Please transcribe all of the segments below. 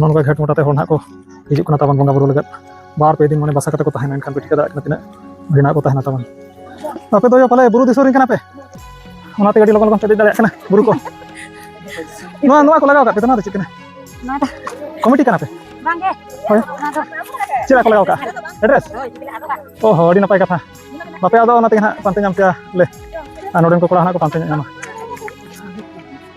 नौका घेट मोटाते हर ना को हिजुक कना ताबन बंगा बुरु लगत बार पे दिन माने बसा कते को तहना एनखान पिटिका दाड़ा तिना भिना को तहना ताबन आपे दो पाले बुरु दिसोरिन कना पे ओनाते गाड़ी लगन लगन चली दाड़ा कना बुरु को नोआ को लगाव का पे तना चिक कना नादा कमिटी कना पे बांगे होय चिरा को लगाव का एड्रेस ओहो अडी नपाय कथा बापे आदो ओनाते ना पांते नाम पे ले नोडेन को कोड़ा ना को पांते नामा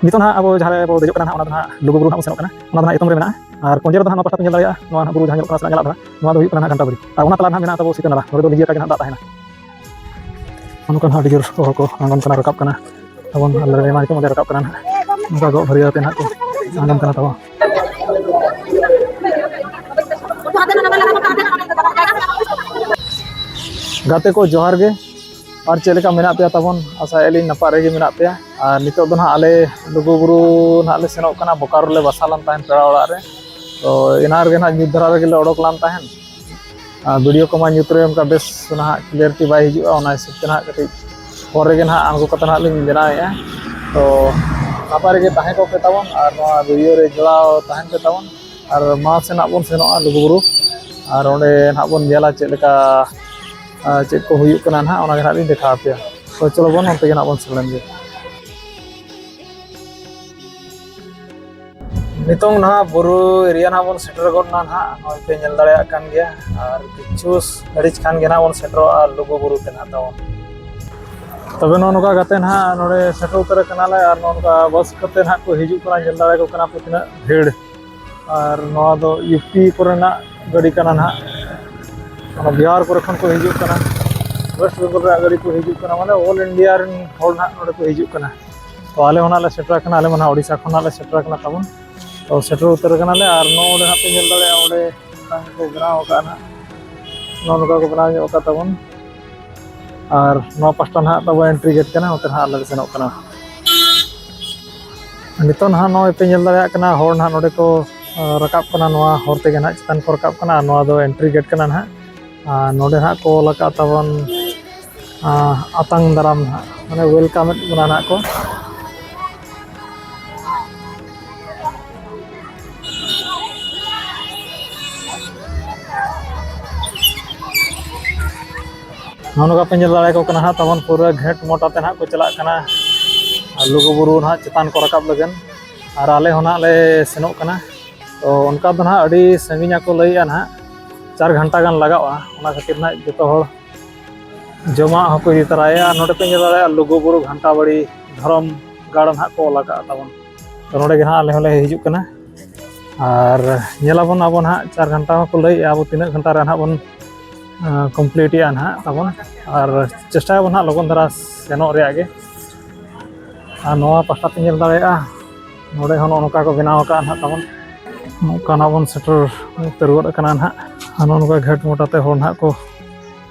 नितो ना अब जहां बो देजो कना ओना लुगु बुरु ना सेनो कना ओना ना इतम रे मेना और पंजर दो ना पटा पे जला नोआ बुरु जहां को सला जला नोआ दो हुई घंटा बरी और ओना तला ना मेना तबो सितनारा नोरे दो लिया का दा ताहेना अनुकन हाडी जोर को आंगन कना रकाब कना तबन लरे मा को रकाब कना उनका गो भरिया ते ना को आंगन कना तबो गाते को जोहार गे और चेलेका मेना पे तबन आशा एली नपा रेगे मेना पे और नितो दो ना आले लुगु बुरु ना ले सेनो कना बोकारो ले बसालन ताहन पेड़ा ओड़ा रे तो इनार गे ना न्यूज धरा रे ओडोक लान ताहन वीडियो को मा न्यूज रे उनका बेस ना क्लियरिटी बाय हिजुआ ओना हिसाब ना कटी पर गे ना आंगो कता ना लिन बनाया तो नपा रेगे ताहे को पे तबन और नोआ वीडियो रे जोड़ाव ताहन पे तबन और मा से ना बोन सेनोआ लुगु बुरु और ओंडे ना बोन जेला चेलेका चेक को हुई कना ना ओना गे ना देखा पे तो चलो बोन ओंते गे ना बोन सेलन गे नितोंग ना बुरु एरिया ना बोन सेटर गोन ना ना नय पे नेल दाड़े कान गया और किछु अड़िच खान गे ना बोन सेटरो आ लुगु बुरु ते ना तावन तबे नोका गाते ना नोडे सेटर उतर कना ले और नोका बस कते ना को हिजु कना नेल दाड़े को कना पे तिना भीड़ और नोआ दो यूपी कोरेना गाड़ी कना ना ओना बिहार कोरे खन को हिजु कना वेस्ट बेंगल रे गाड़ी को हिजु कना माने ऑल इंडिया रन होल ना नोडे को हिजु कना तो आले होना ले सेटर कना आले मना ओडिसा खना ले सेटर कना तावन तो सेटर उतर कना ले और नोडे ना पे नेल दाड़े ओडे को बनाव का ना नोका को बनाव का तावन और नो पास्टा ना तब एंट्री गेट कना ओते ना अलग सेनो कना नितो ना नो पे नेल दाड़े कना होर ना नोडे को रकाब कना नोआ होरते गे ना चितान को रकाब कना नोआ दो एंट्री गेट कना ना नोडे ना को लका तावन आतंग दाराम ना माने वेलकम बना ना को नोका पे नेल दाड़े को कना हा तबन पूरा घेट मोटाते ना को चला कना लुगु बुरु ना चितान को रकाब लगन और आले होना ले सेनो कना तो उनका तो ना अड़ी संगिना को लइया ना 4 घंटा गान लगावा ओना खातिर ना जतो हर जमा हको इदी तराया नोडे पे नेल दाड़े लुगु बुरु घंटा बड़ी धरम गाड़ ना को लगा तबन तो नोडे गे ना आले होले हिजु कना और नेलाबन आबो ना 4 घंटा को लइया आबो तीना घंटा रे ना बन कमप्लीट या ना तबन और चेष्टा बन ना लगन धरा सेनो रे आगे और नोआ पास्टा पे नेल दाड़े नोडे हन नोका को बनाव का ना तबन नोका ना बन सेटर तेरुड कना ना नोका घेट मोटाते हर ना को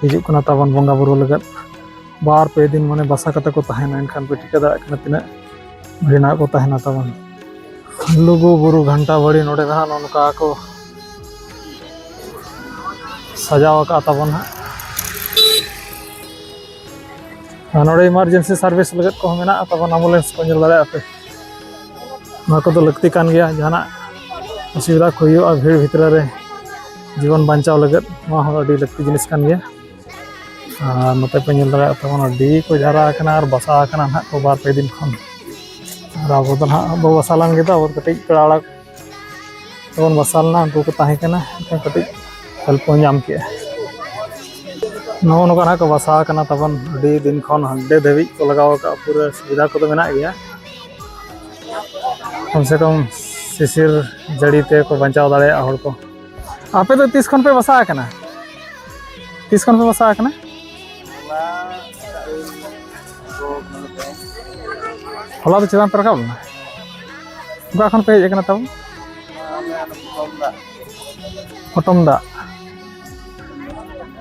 हिजु कना तबन बंगा बुरु लगत बार पे दिन माने बसा कते को तहना एनखान पिटिका दाड़ा कना तिना भिना को तहना तबन लुगु बुरु घंटा बड़ी नोडे ना नोका को सजाव का तबन नोडे इमरजेंसी सर्विस लगत को मेना तबन एम्बुलेंस को नेल दाड़े पे ना को तो लगती कान गया जहाना असुविधा को हुआ भीड़ भितर रे जीवन बांचाव लगत मा हो अडी लगती जिनिस कान गया नते पे नेल दाड़े तबन अडी को जारा कना और बसा कना ना को बार पे दिन खन और अब तो ना बो बसालान गे तो कटि पेड़ा तबन बसालना उनको को ताहे कना कटि हेल्प नाम के नोका ना को बसा कना तबन अडी दिन खन हंडे देवी को लगाव का पूरा सुविधा को तो मेना गया कम से कम शिशिर जड़ी ते को बचाव दाड़े हर को आपे तो 30 खन पे बसा कना 30 खन पे बसा कना होला तो चितान पे रकाब ना उका खन पे हेज कना तब फटम दा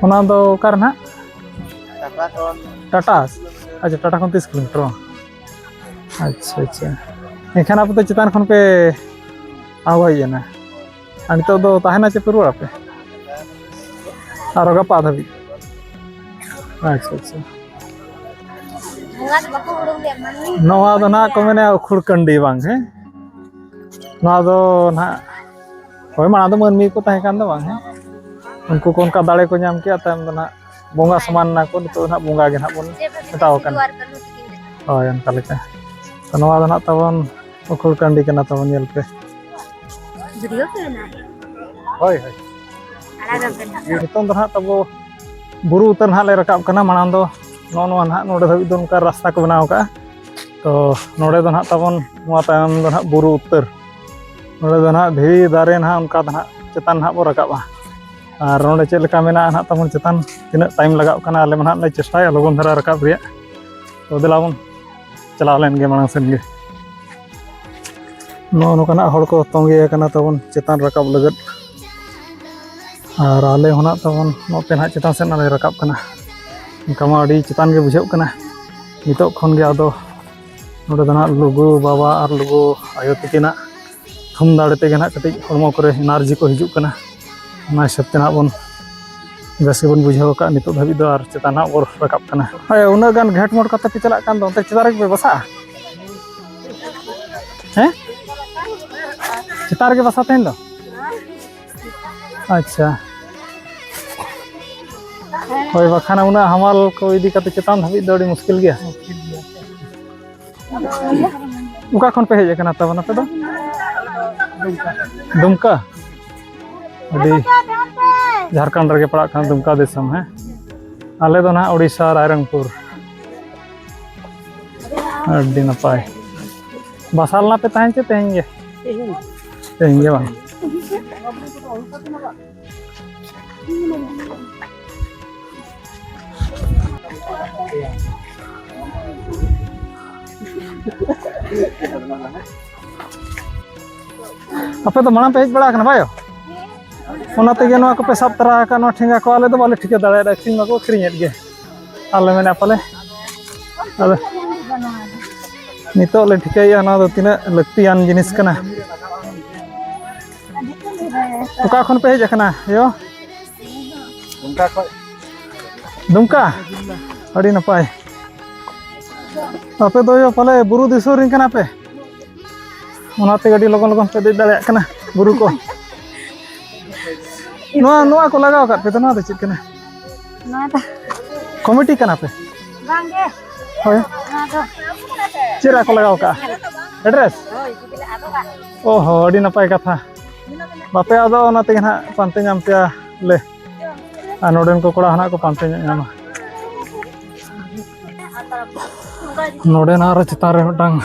ओना दो कार ना टाटा अच्छा टाटा खन 30 किलोमीटर अच्छा अच्छा एखान आप तो चितान खन पे आवाई ना नित दो ताहेना चे पे रुआ पे और गपा धाबी अच्छा अच्छा नवा दो ना को मेने उखुड़ कंडी बांग है नवा दो ना Hoi mana do manmi ko tahe kan do bang he. Unku ko onka dare ko nyam kia tam do na bonga saman na ko nito na bonga ge na bon metaw kan. Oh yan kalika. Kanoa do na tabon ukul kandi kana tabon yel pe. Video ke na? Hoi hoi. Alaga kan. Nitong do na tabo buru utar na le rakap kana manang do no na node dhabi do ka rasta ko banaw ka. To node do na tabon nuwa tayam do na buru utar. Node do na dhiri dare na onka do na chetan na bo rakap ba. Ar node chet leka mena na tabon chetan tina time lagao kana ale man le chestaya logon dhara rakap riya. To delabon chalaw len ge manang sen ge. No kana hor ko tongge kana tabon chetan rakap lagat. Ar ale hona tabon note na chetan sen ale rakap kana. Kama adi chetan ge bujhau kana. Nitok khon ge ado node do na lugu baba ar lugu ayo tikina thum dare te ge na katik hormo kore energy ko hijuk kana. Na hisab te na bon bes ge bon bujhau ka nitok dhabi do ar chetan na bor rakap kana. Ay una gan ghat mot kate pe chalak kan do te chetar ge basa. He? Chetar ge basa ten do. अच्छा होय बखाना उना हमाल को इदी कते चेतान Dhabi दो मुश्किल गया उका खन पे हेज कना तबन पे दो दुमका अडी झारखंड रे पड़ा खान दुमका दिसम है आले दो ना ओडिशा रायरंगपुर अडी नपाय बसाल ना पे ताहन चे तेहेंगे बा apa tuh mana pehit bड़ा kana bayo ona tege no ko pe sab tara ka no thinga ko ale do bale thike dare da khring ko khrinyet ge ale mena pale ade nito le thike ya na do tina laktian jinis kana uka khon pe heja kana yo dumka adi napai ape do yo pale buru disuring kana pe onate gadi logon logon pe dej dare kana buru ko noa ko lagaw kat pe to noa do chit kana Na ta. committee kana pe Bang ge. hoy Na to. chira ko lagaw ka address Hoi, kipila ato ka. oho adi napai katha bape ado onate gena pante nyam pya le anoden ko koda hana ko pante nyama node na ra chitare metang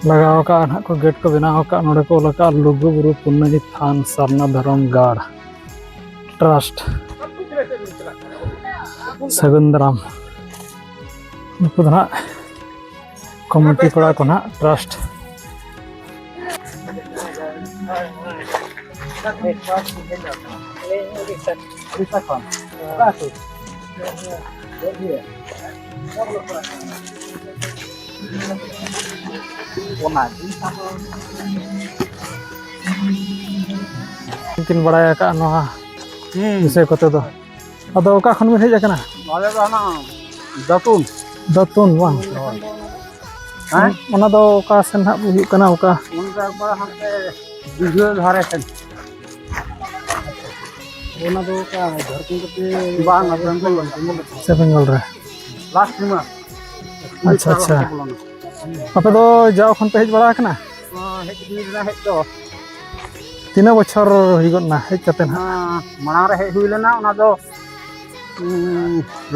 लगाओ का ना को gate को बनाओ का नोडे को लका लुगु बुरु पुन्नजी थान सरना धर्म गाड़ ट्रस्ट सगुंदराम नुकु ना कमिटी पड़ा को ना trust mungkin badaya ka no bisa kote do ado ka khon me heja kana ale do na datun datun bang ha ona do ka sen ha bu kana oka unka ba hante video dhare sen ona do ka dharkun kate bang abram ko sebengal re last ma अच्छा अच्छा apa do jauh khon pe hej bada kana hek di na hek do tina bochor higot na hej katen ha manang re hek hui lena ona do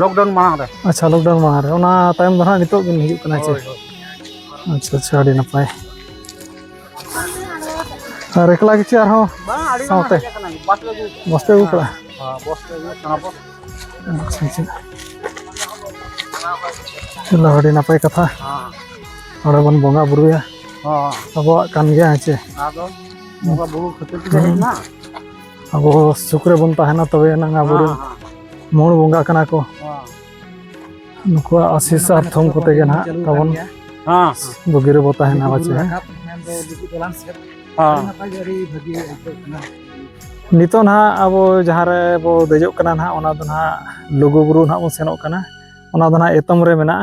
lockdown manang re अच्छा lockdown मा रे ओना time दो ना नितो बिन हिजुक kana che अच्छा अच्छा adi napai ar ekla kichi ar ho bang adi saute kana bas lagu boste u kala ha bos lagu kana bos अच्छा अच्छा चलो adi napai katha ha ᱚᱸᱰᱮ ᱵᱚᱱ ᱵᱚᱸᱜᱟ ᱵᱩᱨᱩᱭᱟ ha ᱟᱵᱚᱣᱟᱜ ᱠᱟᱱ ᱜᱮᱭᱟ ᱦᱮᱸᱪᱮ ado moga bulu khatir ti hek na ᱟᱵᱚ ᱥᱩᱠ ᱨᱮᱵᱚᱱ ᱛᱟᱦᱮᱱᱟ ᱛᱚᱵᱮ ᱮᱱᱟᱝ ᱟᱵᱚᱨᱮᱱ ᱢᱩᱲ ᱵᱚᱸᱜᱟ ᱠᱟᱱᱟ ᱠᱚ नुकुआ आशीष और थम कोते के ना तबन हां बगिरे बोता है ना बच्चे हां नितो ना अब जहाँ रे बो देजो कना ना ओना दो ना लुगु बुरु ना बो सेनो कना ओना दो ना एतम रे मेना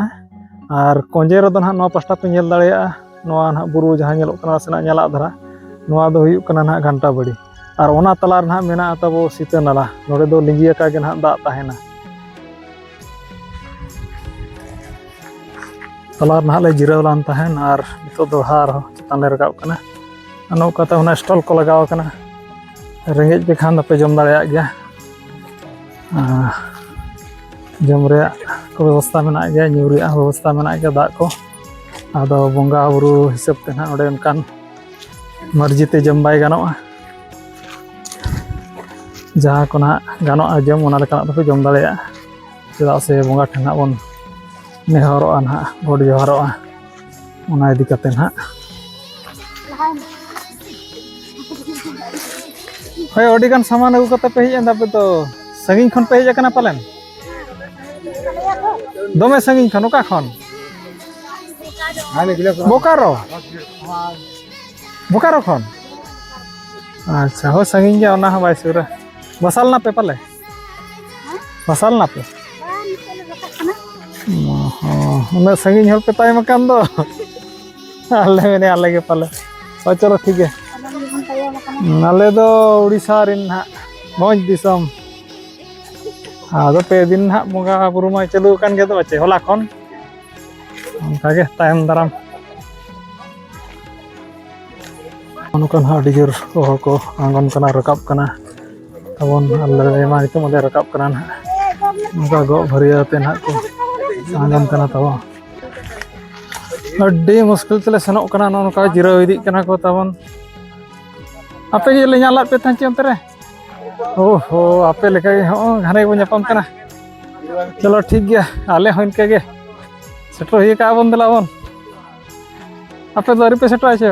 और कोंजे रे दो ना नो पास्टा पे नेल दाड़ेया नोआ ना बुरु जहाँ नेलो कना सेना नेला धरा नोआ दो हुयु कना ना घंटा बड़ी और ओना तला रे मेना तबो सीता नाला नोडे दो लिंगी आका गे ना दाग ताहेना तला ना ले जिराव लान ताहेन और नितो दोढ़ा आरो चेतान ले रकाब कना नौकाते होना स्टॉल को लगाव कना रेंगेज पे खान दपे जम दाड़ेया गया जम रे को व्यवस्था मेना गया न्यू रे व्यवस्था मेना गया दाग को आदो बंगा बुरु हिसाब ते ना ओडे उनकान मर्जी ते जम बाय गानोआ जहाँ को ना गानोआ जम ओना लेकान दपे जम दाड़ेया चेदा से बंगा ठेना बन नेहरोआ ना गोड जोहारोआ ओना इदी कते ना होय ओडिगान सामान अगु कते पे हेज पे तो संगिन खन पे हेज कना पालेन दोमे संगिन खन ओका खन बोकारो बोकारो खन अच्छा हो संगिन गया ओना ह बाय सुरा बसाल ना पे पाले बसाल ना पे उन्हें संगिन हल पे ताय मकान दो आले मेने आले के पाले ओ चलो ठीक है नाले दो उड़ीसा रिन हा मौज दिसम आदो पे दिन हा बंगा बुरु मा चलू कान गे दो बच्चे होला खन उनका के तायम दाराम अनुकन हा डिजर को आंगन कना रकाब कना तबन आले मा नितो मले रकाब कना ना उनका गो भरिया ते ना को आंगन कना तबो अड्डी मुश्किल तेले सनोक कना नोनका जिराव इदी कना को तबन आपे के ले नाला पे थांची अंतरे ओहो आपे लेका हो घाने बो ᱧᱟᱯᱟᱢ कना चलो ठीक गया आले हो इनके गे सेटो ही का बन दलावन आपे दरी पे सेटो आछे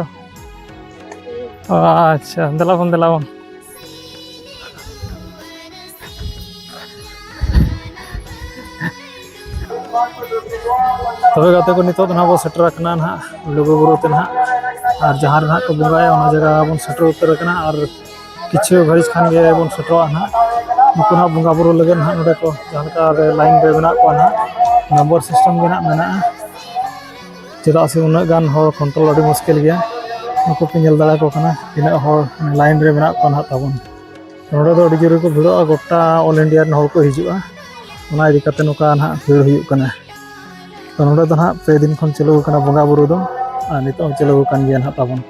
अच्छा दलावन तबे गाते को नितो ना बो सेटर कना ना लोगो बुरु ते ना और जहाँ ना को बंगाया उना जगह बन सेटर उतर कना और किछु घड़ीज खान गे बन सेटरोआ ना नुको ना बंगा बुरु लगे ना नोडे को जहाँ का लाइन रे बना को ना नंबर सिस्टम गे ना मेना चेदा से उना गान हो कंट्रोल अडी मुश्किल गया नुको पे नेल दाड़ा को कना तिना हो लाइन रे बना को ना ताबन नोडे दो अडी जोरे को भिड़ो गोटा ऑल इंडिया रन हर को हिजुआ उना इदी कते नुका ना भीड़ हुयु कना तो नोडे दो ना पे दिन खन चलो कना बंगा बुरु दो और नितो चलो कान गया ना ताबन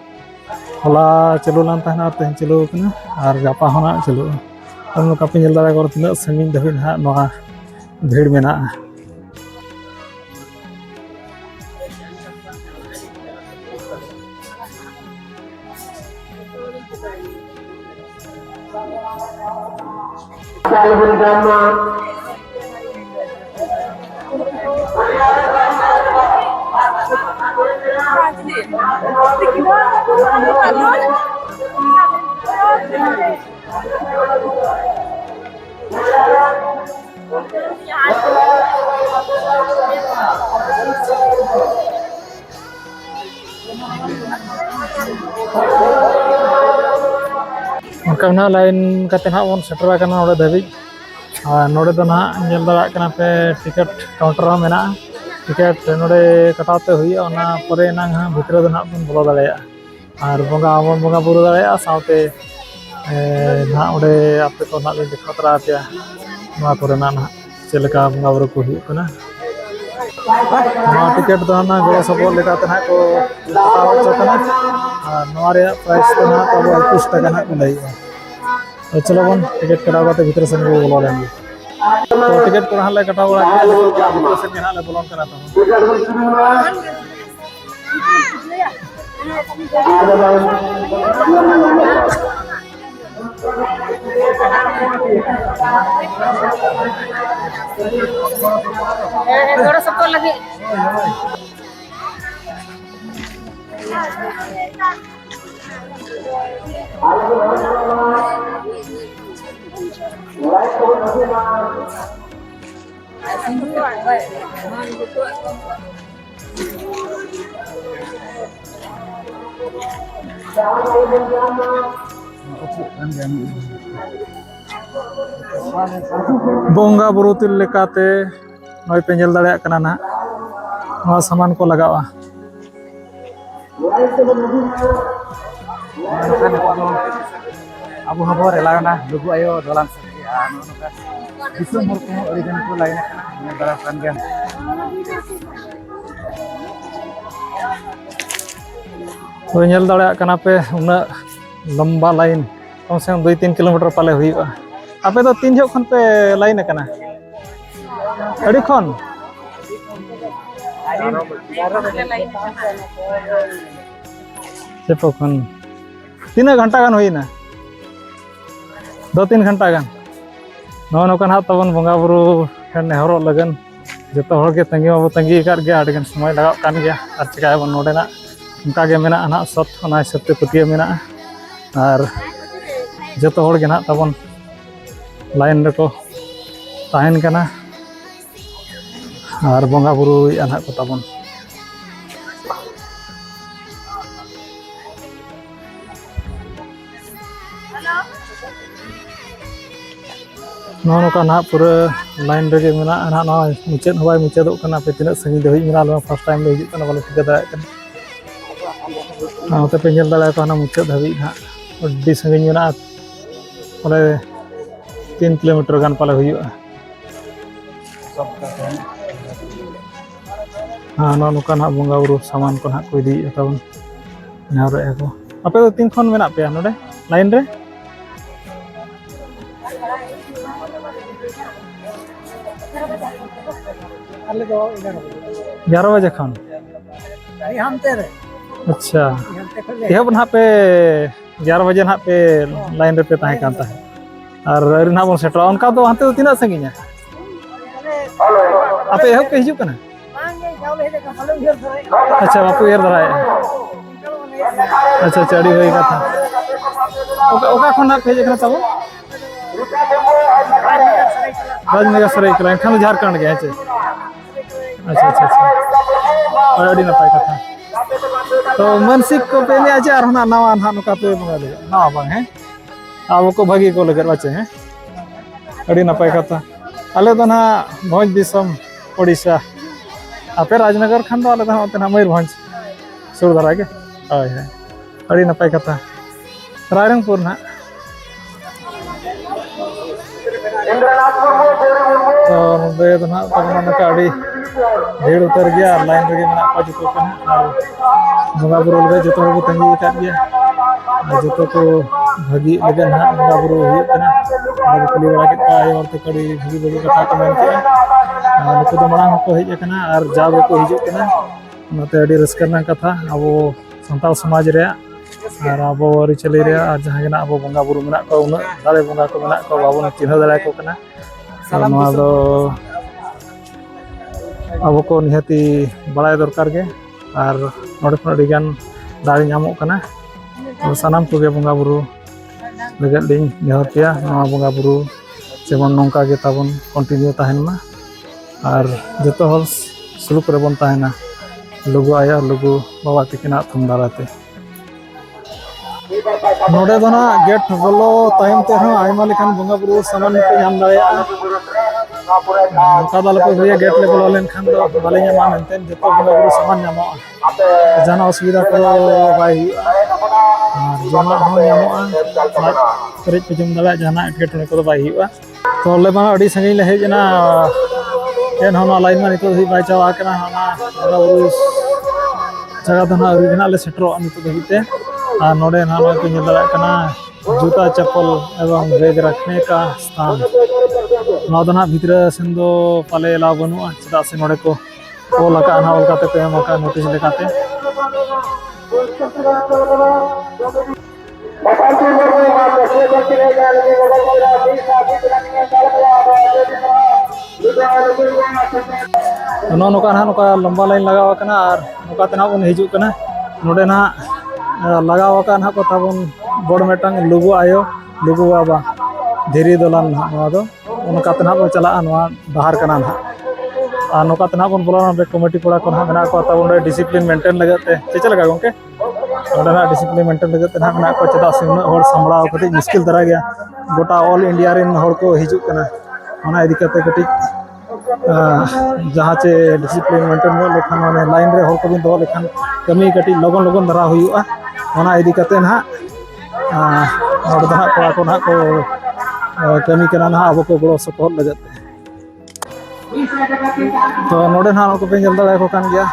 होला चलो लान ताहना तेन चलो कना और गापा होना चलो हम लोग पे नेल दाड़ा को तिना संगिन धबि ना नोआ भीड़ मेना उनका ना लाइन कते ना बन सेटरा कना नोडे धबि नोडे दो ना नेल दाड़ा कना पे टिकट काउंटर मेना टिकट नोडे कटाते हुई ओना परे ना भितर दो ना बन बोलो दाड़ेया और बंगा बुरु दाड़ेया साउते ना ओडे आपे को ना ले देखा तरा पे ना करे ना चेलका बंगा बुरु को हुई कना ना टिकट दो ना गो सबो लेका तना को कटाव चकना और नोआ रे प्राइस तो ना तो 21 टाका ना लई तो चलो बन टिकट कटाव काते भीतर से बोलो लेंगे तो टिकट को हाले कटाव बड़ा के भीतर से ना ले बोलन करा तो थोड़ा सा तो लगे बंगा बुरु तिल लेकाते नय पे नेल दाड़ेया कना ना नवा सामान को लगावा abu habo relana lugu ayo dolan sakti anu nuka disum hor ko origen ko lain kana ini balas kan gan तो nyel dareyak kana pe una lamba lain कम से कम 2-3 किलोमीटर पाले हुआ आपे तो 3 जख खन पे लाइन kana अड़ी खन सेपो खन 3 घंटा गान हुईना 2-3 घंटा गान नोकन हा तबन बंगा बुरु नेहरो लगन जतो हर के तंगी बाबू तंगी कर गया आडगन समय लगा कान गया और चिकाय बन नोडेना उनका के मेना ना सत ओना हिसाब ते पतिया मेना और जतो हर के ना तबन लाइन रको ताहन कना और बंगा बुरु अना को तबन नोका ना पूरा लाइन रगे मेना ना ना मुचाद हवाई मुचाद कना पे तिना संगी दे मेना लो फर्स्ट टाइम ले हिजुक कना बाले ठिका दाय कना ना ते पे नेल दाय कना मुचाद हबी ना अड्डी संगी मेना बोले 3 किलोमीटर गान पाले हुआ हाँ नोका ना बंगा बुरु सामान को ना को इदी तबन नारे को आपे तो 3 खन मेना पे नोडे लाइन रे alle do 11 बजे खान ini hamte re अच्छा hamte khale यह बना पे 11 बजे ना पे लाइन रे पे ताहे कांता है और ना बन सेटर उनका तो हाते तो तीना संगिया आपे यह के हिजु कना अच्छा बापू यार धराए अच्छा चढ़ी होई का था ओका खन ना भेजे कना तब राजनगर सराय कला खान झारखंड गए छे अच्छा अच्छा अच्छा और अड़ी नपाय कथा तो मानसिक को पे ने आज आर ना नवा ना नुका पे बंगा ले नवा बांग है अब को भागी को लगे बच्चे हैं अड़ी नपाय कथा आले तो ना भोज दिसम ओडिशा आपे राजनगर खान दो आले तो ना मयूरभंज सुर धरा के हाय है अड़ी नपाय कथा रायरंगपुर ना तो नोडे तो ना तब अड़ी भीड़ उतर गया लाइन रगे मेना को जतो कना और बंगा बुरु लगे जतो को तंगी का गया जतो को भागी लगे ना बंगा बुरु हुई कना और कली बड़ा के आय और ते कड़ी भागी भागी कथा को मेन के नुको तो मांग को हेज कना और जाब को हिजु कना नते अड़ी रस्करना कथा अब संताल समाज रे और अब अरिचली रे और जहां गेना अब बंगा बुरु मेना को उना दाले बंगा को मेना को बाबू चिन्ह दाले को कना नवा दो अब को निहती बड़ा दरकार के और नोडे खन अडिगान दाड़ी नामो कना सानाम को गे बंगा बुरु लगत लिंग नेहरतिया नवा बंगा बुरु जेमन नोंका गे ताबन कंटिन्यू ताहेन मा और जतो हर सुलुक रे बन ताहेना लुगु आया लुगु बाबा तिकिना थुम दाराते नोडे दो ना गेट बोलो टाइम ते हो आइमा लेखान बंगा बुरु सामान पे नाम दाया नोका दाल पे भैया गेट ले बोलो लेन खान दो बाले ᱧᱟᱢᱟ मेनतेन जतो बंगा बुरु सामान ᱧᱟᱢᱚᱜᱼᱟ जाना असुविधा को बाय जमा हो ᱧᱟᱢᱚᱜᱼᱟ पेरेज पे जम दाला जाना एटकेटने को बाय हुआ तो ले मा अडी संगी ले हेजना एन होना लाइन मा नितो बाय चावा कना होना बंगा बुरु जगह दो ना ओरिजिनल ले सेटरो नितो दहिते और नोडे ना को निदला कना जूता चप्पल एवं बैग रखने का स्थान ना भीतर सेन दो पाले ला बनुआ चदा से नोडे को लका ना ओलकाते पे मका नोटिस लेकाते नोका ना नोका लंबा लाइन लगावा कना और नोका तना बन हिजु कना नोडे ना लगावा का ना को ताबन बड़ मेटांग लुगु आयो लुगु बाबा धीरे दोलान ना दो उनका तना बन चला नवा बाहर कना ना और नोका तना बन बोला ना कमिटी कोड़ा को ना मेना को ताबन डिसिप्लिन मेंटेन लगते चेचे लगा गंके ना डिसिप्लिन मेंटेन लगते ना मेना को चदा से उन हर संभळाव कति मुश्किल धरा गया गोटा ऑल इंडिया रेन हर को हिजु कना ओना इदी कते कति जहाँ चे डिसिप्लिन मेंटेन लेखान माने लाइन रे हर को बिन दो लेखान कमी कति लगन लगन धरा हुआ ओना इदी कते ना नोडे दो कोड़ा को ना को कमी करना ना अब को गड़ो सपोर्ट लगत तो नोडे ना को पे जल्दा को कान गया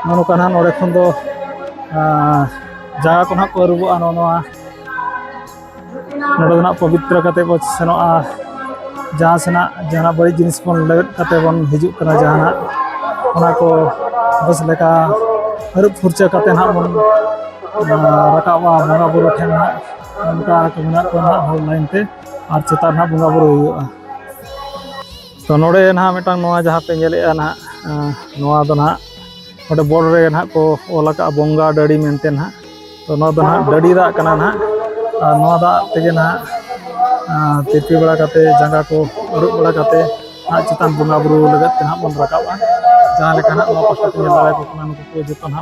नोनो काना नोडे खन दो जगह को ना को रुबो नोनोआ नोडे ना पवित्र कते बो सेनोआ जहाँ सेना जहाँ बड़ी जिनिस बन लगत कते बन हिजुक कना जहाँ ओना को बस लेका अरुप फुरचा कते ना बन रकावा बंगा बुरु ठेन ना उनका को मेना को ना होल लाइन ते और चितार ना बंगा बुरु हुआ तो नोडे ना मिटांग नोआ जहाँ पे नेलेआ ना नोआ दो ना नोडे बोर्ड रे ना को ओलाका बंगा डडी मेनते ना तो नोआ दो ना डडी दा कना ना नोआ दा तेगे ना तिरपी बड़ा काते जंगा को अरुप बड़ा काते ना चितान बंगा बुरु लगत ते ना बन रकावा जहाँ लेका ना नोआ पास्टा ते नेला को कना नुको को जतो ना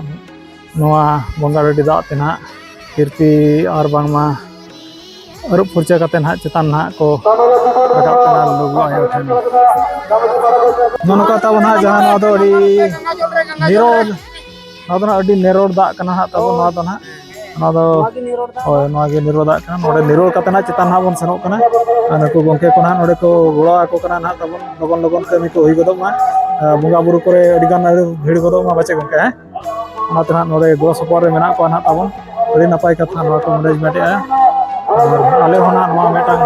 नोआ बंगा डडी दा ते ना तिरपी और बांगमा अरुप फुरचा काते ना चितान ना को रकाब कना लोगो आयो ठेन नोनका ताबो ना जहाँ नोआ दो अडी निरोड नोआ दो ना अडी निरोड दा कना हा ताबो नोआ दो ना नोआ दो ओय नोआ गे निरोड दा कना नोडे निरोड काते ना चितान ना बन सेनोक कना नुको गंके को ना नोडे को गोड़ा को कना ना ताबो लगन लगन कमी को हुई गदो मा बंगा बुरु करे अडी गान भीड़ गदो मा बचे गंके है ओना ते ना नोडे गोड़ सपोर रे मेना को ना ताबो अडी नपाय कथा नोआ को मैनेजमेंट आ आले होना नोआ मेटांग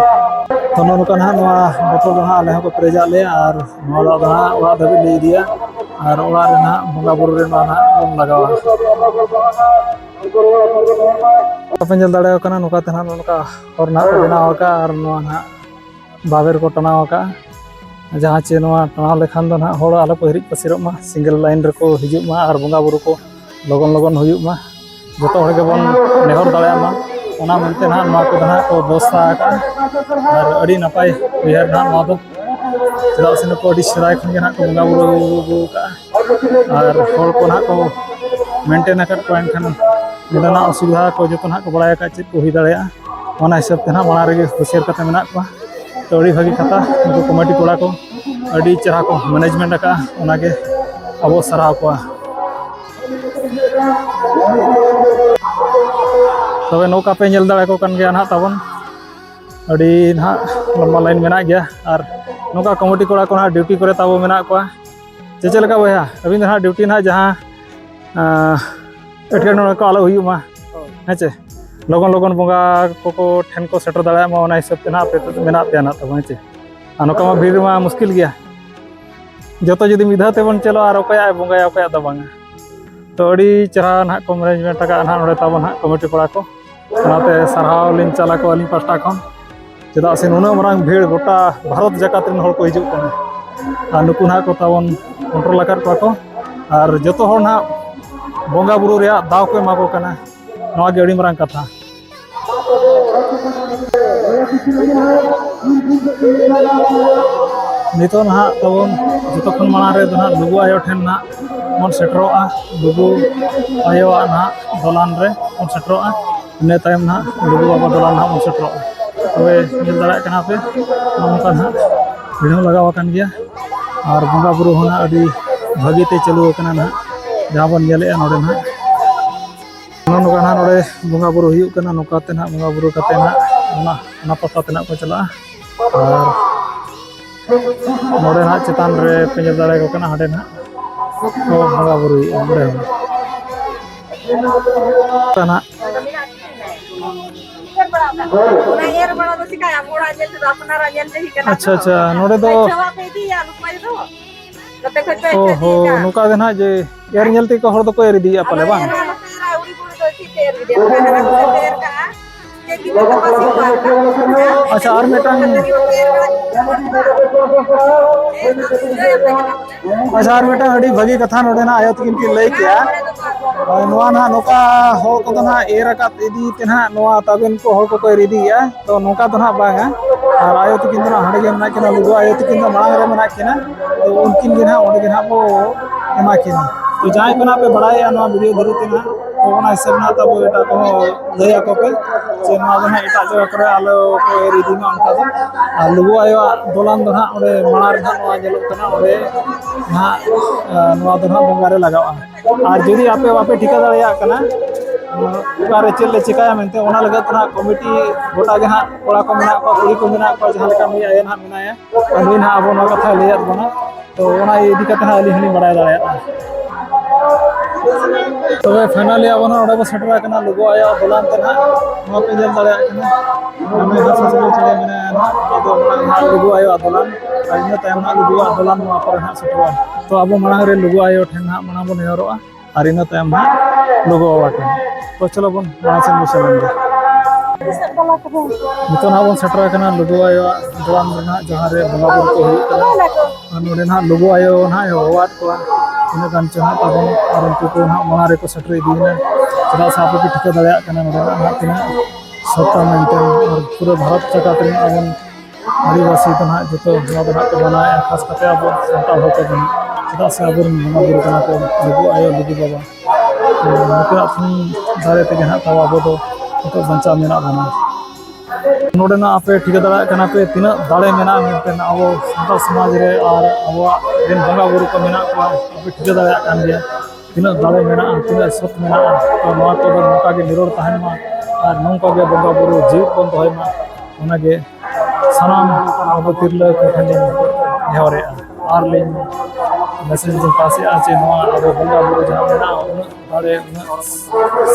तो नुका ना नोआ बोतल दो आले को प्रेजा ले और नोआ दो ना ओड़ा धबी ले दिया और ओड़ा रे ना बंगा बुरु रे ना बम लगावा पंजल दाड़े कना नुका ते ना नुका और ना को बनाव का और नोआ ना बाबेर को टनाव का जहाँ चे नोआ टनाव लेखान दो ना होड़ आलो को हिरिज पसिरो मा सिंगल लाइन रे को हिजुक मा और बंगा बुरु को लगन लगन हुयुक मा जतो हर के बन नेहर दाड़े मा ओना मनते ना नोआ को ना को व्यवस्था का और अड़ी नपाय उयहर ना नोआ दो चला से को अड़ी सदाय खन के ना को बंगा बुरु का और होड़ को ना को मेंटेन कर को एनखान ना असुविधा को जतो ना को बड़ाय का चेक को हुई दाड़ेया ओना हिसाब ते ना बना रे खुशियर कते मेना को तो अड़ी भागी खाता उनको कमेटी कोड़ा को अड़ी चेहरा को मैनेजमेंट का ओना के अबो सराव को तबे नौका पे नेल दाड़े को कन गया ना ताबन अड़ी ना लंबा लाइन मेना गया और नौका कमेटी कोड़ा को ना ड्यूटी करे ताबो मेना को चे लगा बया अभी ना ड्यूटी ना जहाँ एटकेटोड़े को आलो हुई मा हेचे लगन लगन बंगा को ठेन को सेटर दाड़ा मा ओना हिसाब ते ना पे मेना पे ना तब हेचे नौका मा भीड़ मा मुश्किल गया जतो जदि मिधा ते बन चलो और ओकया बंगा ओकया दो बांगा तो अड़ी चेहरा ना को मैनेजमेंट का ना नोडे ताबो ना कमेटी पड़ा को ओनाते सरहाव लिन चला को अली पास्टा खन चेदा से नुना मरांग भीड़ गोटा भारत जाकात रिन हर को हिजुक कने और नुकु ना को ताबन कंट्रोल कर को और जतो हर ना बंगा बुरु रे दाव को एमा को कना नोआ गे अड़ी मरांग कथा नितो ना ताबन जतो खन माना रे ना लुगु आयो ठेन ना मन सेटरोआ लुगु आयो ना दोलान रे मन सेटरोआ ने टाइम ना लुगु बाबा दोलान ना मन सेटरोआ तबे मिल दाड़ा कना पे नोका ना भिड़ो लगाव कान गया और बंगा बुरु होना अड़ी भागी ते चलू कना ना जहाँ बन नेले नोडे ना नोका ना नोडे बंगा बुरु हुयुक कना नोका ते ना बंगा बुरु कते ना ओना पता ते ना को चला और नोडे ना चितान रे पेंजल दाड़े को कना हडे ना तो बंगा बुरु नोडे तना अच्छा अच्छा नोडे दो ओहो नुका दे ना जे यार नेलते को हर दो को एरी दिया पले बांग अच्छा और मेटांग अच्छा और मेटांग अड़ी भगी कथा नोडे ना आयो तकिन की लई किया नोआ ना नोका हो को ना एर का इदी तेना नोआ तबेन को हर को एरी दिया तो नोका तो ना बांगा और आयो तकिन ना हडे गे ना किना लुगु आयो तकिन ना मांग रे मना किना तो उनकिन गे ना ओडे गे ना को एमा किना तो जाय को ना पे बढ़ाया ना वीडियो धरते ना तो ओना हिसाब ना तब एटा को लया को पे जे ना ना एटा जगह करे आलो को एरी दी ना उनका और लुगु आयो दोलान दो ना ओडे माना रे ना नोआ जेलो तना ओडे ना नोआ दो ना बंगारे लगावा और जदी आपे वापे ठिका दाड़िया कना ᱚᱠᱟᱨᱮ ᱪᱮᱫ ᱞᱮ ᱪᱤᱠᱟᱹᱭᱟ ᱢᱮᱱᱛᱮ ᱚᱱᱟ ᱞᱟᱹᱜᱤᱫ ᱛᱮ ᱱᱟᱦᱟᱜ ᱠᱚᱢᱤᱴᱤ ᱜᱚᱴᱟ ᱜᱮ ᱱᱟᱦᱟᱜ ᱠᱚᱲᱟ ᱠᱚ ᱢᱮᱱᱟᱜ ᱠᱚᱣᱟ ᱠᱩᱲᱤ ᱠᱚ ᱢᱮᱱᱟᱜ ᱠᱚᱣᱟ ᱡᱟᱦᱟᱸ ᱞᱮᱠᱟ ᱱᱩᱭ ᱟᱭᱳ ᱱᱟᱦᱟᱜ ᱢᱮᱱᱟᱭᱟ ᱟᱨ ᱱᱩᱭ ᱱᱟᱦᱟᱜ ᱟᱵᱚ ᱱᱚᱣᱟ ᱠᱟᱛᱷᱟᱭ ᱞᱟᱹᱭᱟᱫ ᱵᱚᱱᱟ ᱛᱚ ᱚᱱᱟ ᱤᱫᱤ ᱠᱟᱛᱮ ᱱᱟᱦᱟᱜ ᱟᱹᱞᱤᱧ ᱦᱚᱸᱞᱤᱧ ᱵᱟᱲᱟᱭ ᱫᱟᱲᱮᱭᱟᱜᱼᱟ ᱛᱚᱵᱮ ᱯᱷᱟᱭᱱᱟᱞᱤ ᱟᱵᱚ ᱱᱟᱦᱟᱜ ᱚᱸᱰᱮ ᱵᱚ ᱥᱮᱴᱮᱨ ᱟᱠᱟᱱᱟ ᱞᱩᱜᱩ ᱟᱭᱳ ᱫᱚᱞᱟᱱ ᱛᱮ ᱱᱟᱦᱟᱜ ᱱᱚᱣᱟ ᱯᱮ ᱧᱮᱞ ᱫᱟᱲᱮᱭᱟᱜ ᱠᱟᱱᱟ ᱱᱩᱭ ᱦᱟᱸᱥᱼᱦᱟᱸᱥᱞᱤ ᱪᱮᱬᱮ ᱢᱮᱱᱟᱭᱟ ᱱᱟᱦᱟᱜ ᱟᱫᱚ ᱱᱟᱦᱟᱜ ᱞᱩᱜᱩ ᱟᱭᱳᱣᱟᱜ ᱫᱚᱞᱟᱱ ᱟᱨ ᱤᱱᱟᱹ ᱛᱟᱭᱚᱢ ᱱᱟᱦᱟᱜ ᱞᱩᱜᱩᱣᱟᱜ ᱫᱚᱞᱟᱱ ᱱᱚᱣᱟ ᱠᱚᱨᱮ ᱱᱟᱦᱟᱜ ᱥᱮᱴᱮᱨᱚᱜᱼᱟ ᱛᱚ ᱟᱵᱚ ᱢᱟᱲᱟᱝ ᱨᱮ ᱞᱩᱜᱩ ᱟᱭᱳ ᱴᱷᱮᱱ ᱱᱟᱦᱟᱜ ᱢᱟᱲᱟᱝ ᱵᱚᱱ ᱱᱮᱦᱚᱨᱚᱜᱼᱟ ᱟᱨ ᱤᱱᱟᱹ ᱛᱟᱭᱚᱢ ᱱᱟᱦᱟᱜ ᱞᱩᱜᱩ ᱵᱟᱵᱟ ᱴᱷᱮᱱ ᱛᱚ ᱪᱚᱞᱚ ᱵᱚᱱ ᱢᱟᱲᱟᱝ ᱥᱮᱱ ᱵᱚᱱ ᱥᱮᱱ ᱞᱮᱱ ᱜᱮ ᱱᱤᱛᱚᱜ ᱱᱟᱦᱟᱜ ᱵᱚᱱ ᱥᱮᱴᱮᱨ ᱟᱠᱟᱱᱟ ᱞᱩᱜᱩ ᱟᱭᱳᱣᱟᱜ ᱫᱚᱞᱟᱱ ᱨᱮ ᱱᱟᱦᱟᱜ ᱡᱟᱦᱟᱸ ᱨᱮ ᱵᱚᱸᱜᱟ ᱵᱩᱨᱩ ᱠᱚ ᱦᱩᱭᱩᱜ ᱠᱟᱱᱟ ᱟᱨ ᱱᱚᱰᱮ ᱱᱟᱦᱟᱜ ᱞᱩᱜᱩ ᱟᱭᱳ ᱱᱟᱦᱟᱜ ᱦᱚᱦᱚᱣᱟᱫ ᱠᱚᱣᱟ ᱛᱤᱱᱟᱹᱜ ᱜᱟᱱ ᱪᱚ ᱱᱟᱦᱟᱜ ᱛᱟᱵᱚᱱ ᱟᱨ ᱩᱱᱠᱩ ᱠᱚ ᱱᱟᱦᱟᱜ ᱢᱟᱲᱟᱝ ᱨᱮᱠᱚ ᱥᱮᱴᱮᱨ ᱤᱫᱤᱭᱮᱱᱟ ᱪᱮᱫᱟᱜ ᱥᱮ ᱟᱯᱮ ᱯᱮ ᱴᱷᱤᱠᱟᱹ ᱫᱟᱲᱮᱭᱟᱜ ᱠᱟᱱᱟ ᱱᱚᱰᱮᱱᱟᱜ ᱱᱟᱦᱟᱜ ᱛᱤᱱᱟᱹᱜ ᱥᱚᱛᱛᱟ ᱢᱮᱱᱛᱮ ᱟᱨ ᱯᱩᱨᱟᱹ ᱵᱷᱟᱨᱚᱛ ᱡᱟᱠᱟᱛ ᱨᱮᱱ ᱟᱵᱚ ᱟᱹᱫᱤᱵᱟᱹᱥᱤ ᱫᱚ ᱱᱟᱦᱟᱜ ᱡᱚᱛᱚ ᱱᱚᱣᱟ ᱫᱚ ᱱᱟᱦᱟᱜ ᱠᱚ ᱢᱟᱱᱟᱣᱮᱫᱼᱟ ᱠᱷᱟᱥ ᱠᱟᱛᱮ ᱟᱵᱚ ᱥᱟᱱᱛᱟᱲ ᱦᱚᱲ ᱠᱚᱫᱚ ᱪᱮᱫᱟᱜ ᱥᱮ ᱟᱵᱚᱨᱮᱱ ᱵᱚᱸᱜᱟ ᱵᱩᱨᱩ ᱠᱟᱱᱟ ᱠᱚ ᱞᱩᱜᱩ ᱟᱭᱳ ᱞᱩᱜᱩ ᱵᱟᱵᱟ ᱱᱩᱠᱩᱣᱟᱜ ᱛᱷᱩᱢ ᱫᱟᱲᱮ ᱛᱮᱜᱮ ᱱᱟᱦᱟᱜ ᱛᱟᱵᱚ ᱟᱵᱚ ᱫᱚ ᱱᱤᱛᱚᱜ ᱵᱟᱧᱪᱟᱣ ᱢᱮᱱᱟᱜ ᱵᱚᱱᱟ ᱱᱚᱰᱮᱱᱟᱜ ᱟᱯᱮ ᱴᱷᱤᱠᱟᱹ ᱫᱟᱲᱮᱭᱟᱜ ᱠᱟᱱᱟ ᱯᱮ ᱛᱤᱱᱟᱹᱜ ᱫᱟᱲᱮ ᱢᱮᱱᱟᱜᱼᱟ ᱢᱮᱱᱛᱮ ᱟᱵᱚ ᱥᱟᱱᱛᱟᱲ ᱥᱚᱢᱟᱡᱽ ᱨᱮ ᱟᱨ ᱟᱵᱚᱣᱟᱜ ᱨᱮᱱ ᱵᱚᱸᱜᱟ ᱵᱩᱨᱩ ᱠᱚ ᱢᱮᱱᱟᱜ ᱠᱚᱣᱟ ᱟᱯᱮ ᱴᱷᱤᱠᱟᱹ ᱫᱟᱲᱮᱭᱟᱜ ᱠᱟᱱ ᱜᱮᱭᱟ ᱛᱤᱱᱟᱹᱜ ᱫᱟᱲᱮ ᱢᱮᱱᱟᱜᱼᱟ ᱛᱤᱱᱟᱹᱜ ᱥᱚᱛ ᱢᱮᱱᱟᱜᱼᱟ ᱛᱚ ᱱᱚᱣᱟ ᱠᱚᱫᱚ ᱱᱚᱝᱠᱟ ᱜᱮ ᱱᱤᱨᱚᱲ ᱛᱟᱦᱮᱱ ᱢᱟ ᱟᱨ ᱱᱚᱝᱠᱟ ᱜᱮ ᱵᱚᱸᱜᱟ ᱵᱩᱨᱩ ᱡᱤᱣᱤᱫ ᱵᱚᱱ ᱫᱚᱦᱚᱭ ᱢᱟ ᱚᱱᱟᱜᱮ ᱥᱟᱱᱟᱢ ᱟᱵᱚ ᱛᱤᱨᱞᱟᱹ ᱠᱚ ᱴᱷᱮᱱ ᱞᱤᱧ ᱱᱮᱦᱚᱨᱮᱜᱼᱟ ᱟᱨᱞᱤᱧ ᱢᱮᱥᱮᱡᱽ ᱞᱤᱧ ᱯᱟᱥᱮᱜᱼᱟ ᱡᱮ ᱱᱚᱣᱟ ᱟᱵᱚ ᱵᱚᱸᱜᱟ ᱵᱩᱨᱩ ᱡᱟᱦᱟᱸ ᱢᱮᱱᱟᱜᱼᱟ ᱩᱱᱟᱹᱜ ᱫᱟᱲᱮ ᱩᱱᱟᱹᱜ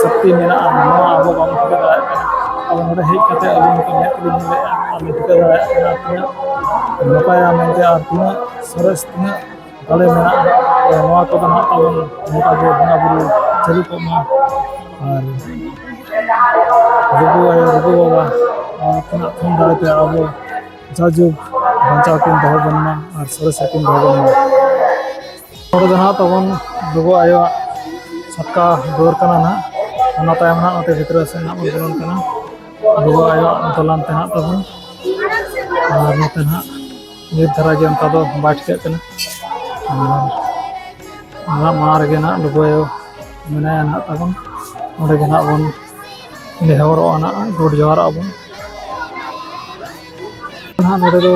ᱥᱚᱠᱛᱤ ᱢᱮᱱᱟᱜᱼᱟ ᱱᱚᱣᱟ ᱟᱵᱚ ᱵᱟᱵᱚᱱ ᱴᱷᱤᱠᱟᱹ ᱫᱟᱲᱮᱭᱟᱜ ᱠᱟᱱᱟ ᱟᱵᱚ ᱱᱚᱰᱮ ᱦᱮᱡ ᱠᱟᱛᱮ ᱟᱹᱞᱤᱧ ᱱᱤᱛᱚᱜ ᱢᱮᱫ ᱛᱮᱞᱤᱧ ᱧᱮᱞᱮᱫᱼᱟ ᱟᱨᱞᱤᱧ ᱴᱷᱤᱠᱟᱹ ᱫᱟᱲᱮᱭᱟᱜ ᱠᱟᱱᱟ ᱛᱤᱱᱟᱹᱜ ᱱᱟᱯᱟᱭᱟ ᱢᱮᱱᱛᱮ ᱟᱨ ᱛᱤᱱᱟᱹᱜ ᱥᱚᱨᱮᱥ ᱛᱤᱱᱟᱹᱜ ᱫᱟᱲᱮ ᱢᱮᱱᱟᱜᱼᱟ ᱱᱚᱣᱟ ᱠᱚᱫᱚ ᱱᱟᱦᱟᱜ ᱛᱟᱵᱚᱱ ᱱᱚᱝᱠᱟ ᱜᱮ ᱵᱚᱸᱜᱟ ᱵᱩᱨᱩ ᱪᱟᱹᱞᱩ ᱠᱚᱜ ᱢᱟ ᱟᱨ ᱞᱩᱜᱩ ᱟᱭᱳ ᱞᱩᱜᱩ ᱵᱟᱵᱟ ᱩᱱᱠᱤᱱᱟᱜ ᱛᱷᱩᱢ ᱫᱟᱲᱮᱛᱮ ᱟᱵᱚ ᱡᱟᱭᱡᱩᱜᱽ ᱵᱟᱧᱪᱟᱣ ᱠᱤᱱ ᱫᱚᱦᱚ ᱵᱚᱱ ᱢᱟ ᱟᱨ ᱥᱚᱨᱮᱥ ᱠᱤᱱ ᱫᱚᱦᱚ ᱵᱚᱱ ᱢᱟ ᱱᱚᱰᱮ ᱫᱚ ᱱᱟᱦᱟᱜ ᱛᱟᱵᱚᱱ ᱞᱩᱜᱩ ᱟᱭᱳᱣᱟᱜ ᱪᱷᱟᱴᱠᱟ ᱫᱩᱣᱟᱹᱨ ᱠᱟᱱᱟ ᱱᱟᱦᱟᱜ ᱚᱱᱟ ᱛᱟᱭᱚᱢ ᱱᱟᱦᱟᱜ ᱱᱚᱛᱮ ᱵᱷᱤᱛᱨᱤ ᱥᱮᱫ ᱱᱟᱦᱟᱜ ᱵᱚᱱ ᱵᱚᱞᱚᱱ ᱠᱟᱱᱟ ᱞᱩᱜᱩ ᱟᱭᱳᱣᱟᱜ ᱫᱚᱞᱟᱱ ᱛᱮ ᱱᱟᱦᱟᱜ ᱛᱟᱵᱚᱱ ᱟᱨ ᱱᱚᱛᱮ ᱱᱟᱦᱟᱜ ᱱᱤᱛ ᱫᱷᱟᱨᱟ ᱜᱮ ᱚᱱᱠᱟ ᱫᱚ ᱵᱟᱭ ᱴᱷᱤᱠᱟᱹᱜ ᱠᱟᱱᱟ ᱟᱨ ᱢᱟᱲᱟᱝ ᱨᱮᱜᱮ ᱱᱟᱦᱟᱜ ᱞᱩᱜᱩ ᱟᱭᱳ ᱢᱮᱱᱟᱭᱟ ᱱᱟᱦᱟᱜ ᱛᱟᱵᱚᱱ ᱚᱸᱰᱮ ᱜᱮ ᱱᱟᱦᱟᱜ ᱵᱚᱱ ᱱᱮᱦᱚᱨᱚᱜᱼᱟ ᱱᱟᱦᱟᱜ ᱜᱚᱰ ᱡᱚᱦᱟᱨᱚᱜᱼᱟ ᱵᱚᱱ ᱱᱟᱦᱟᱜ ᱱᱚᱰᱮ ᱫᱚ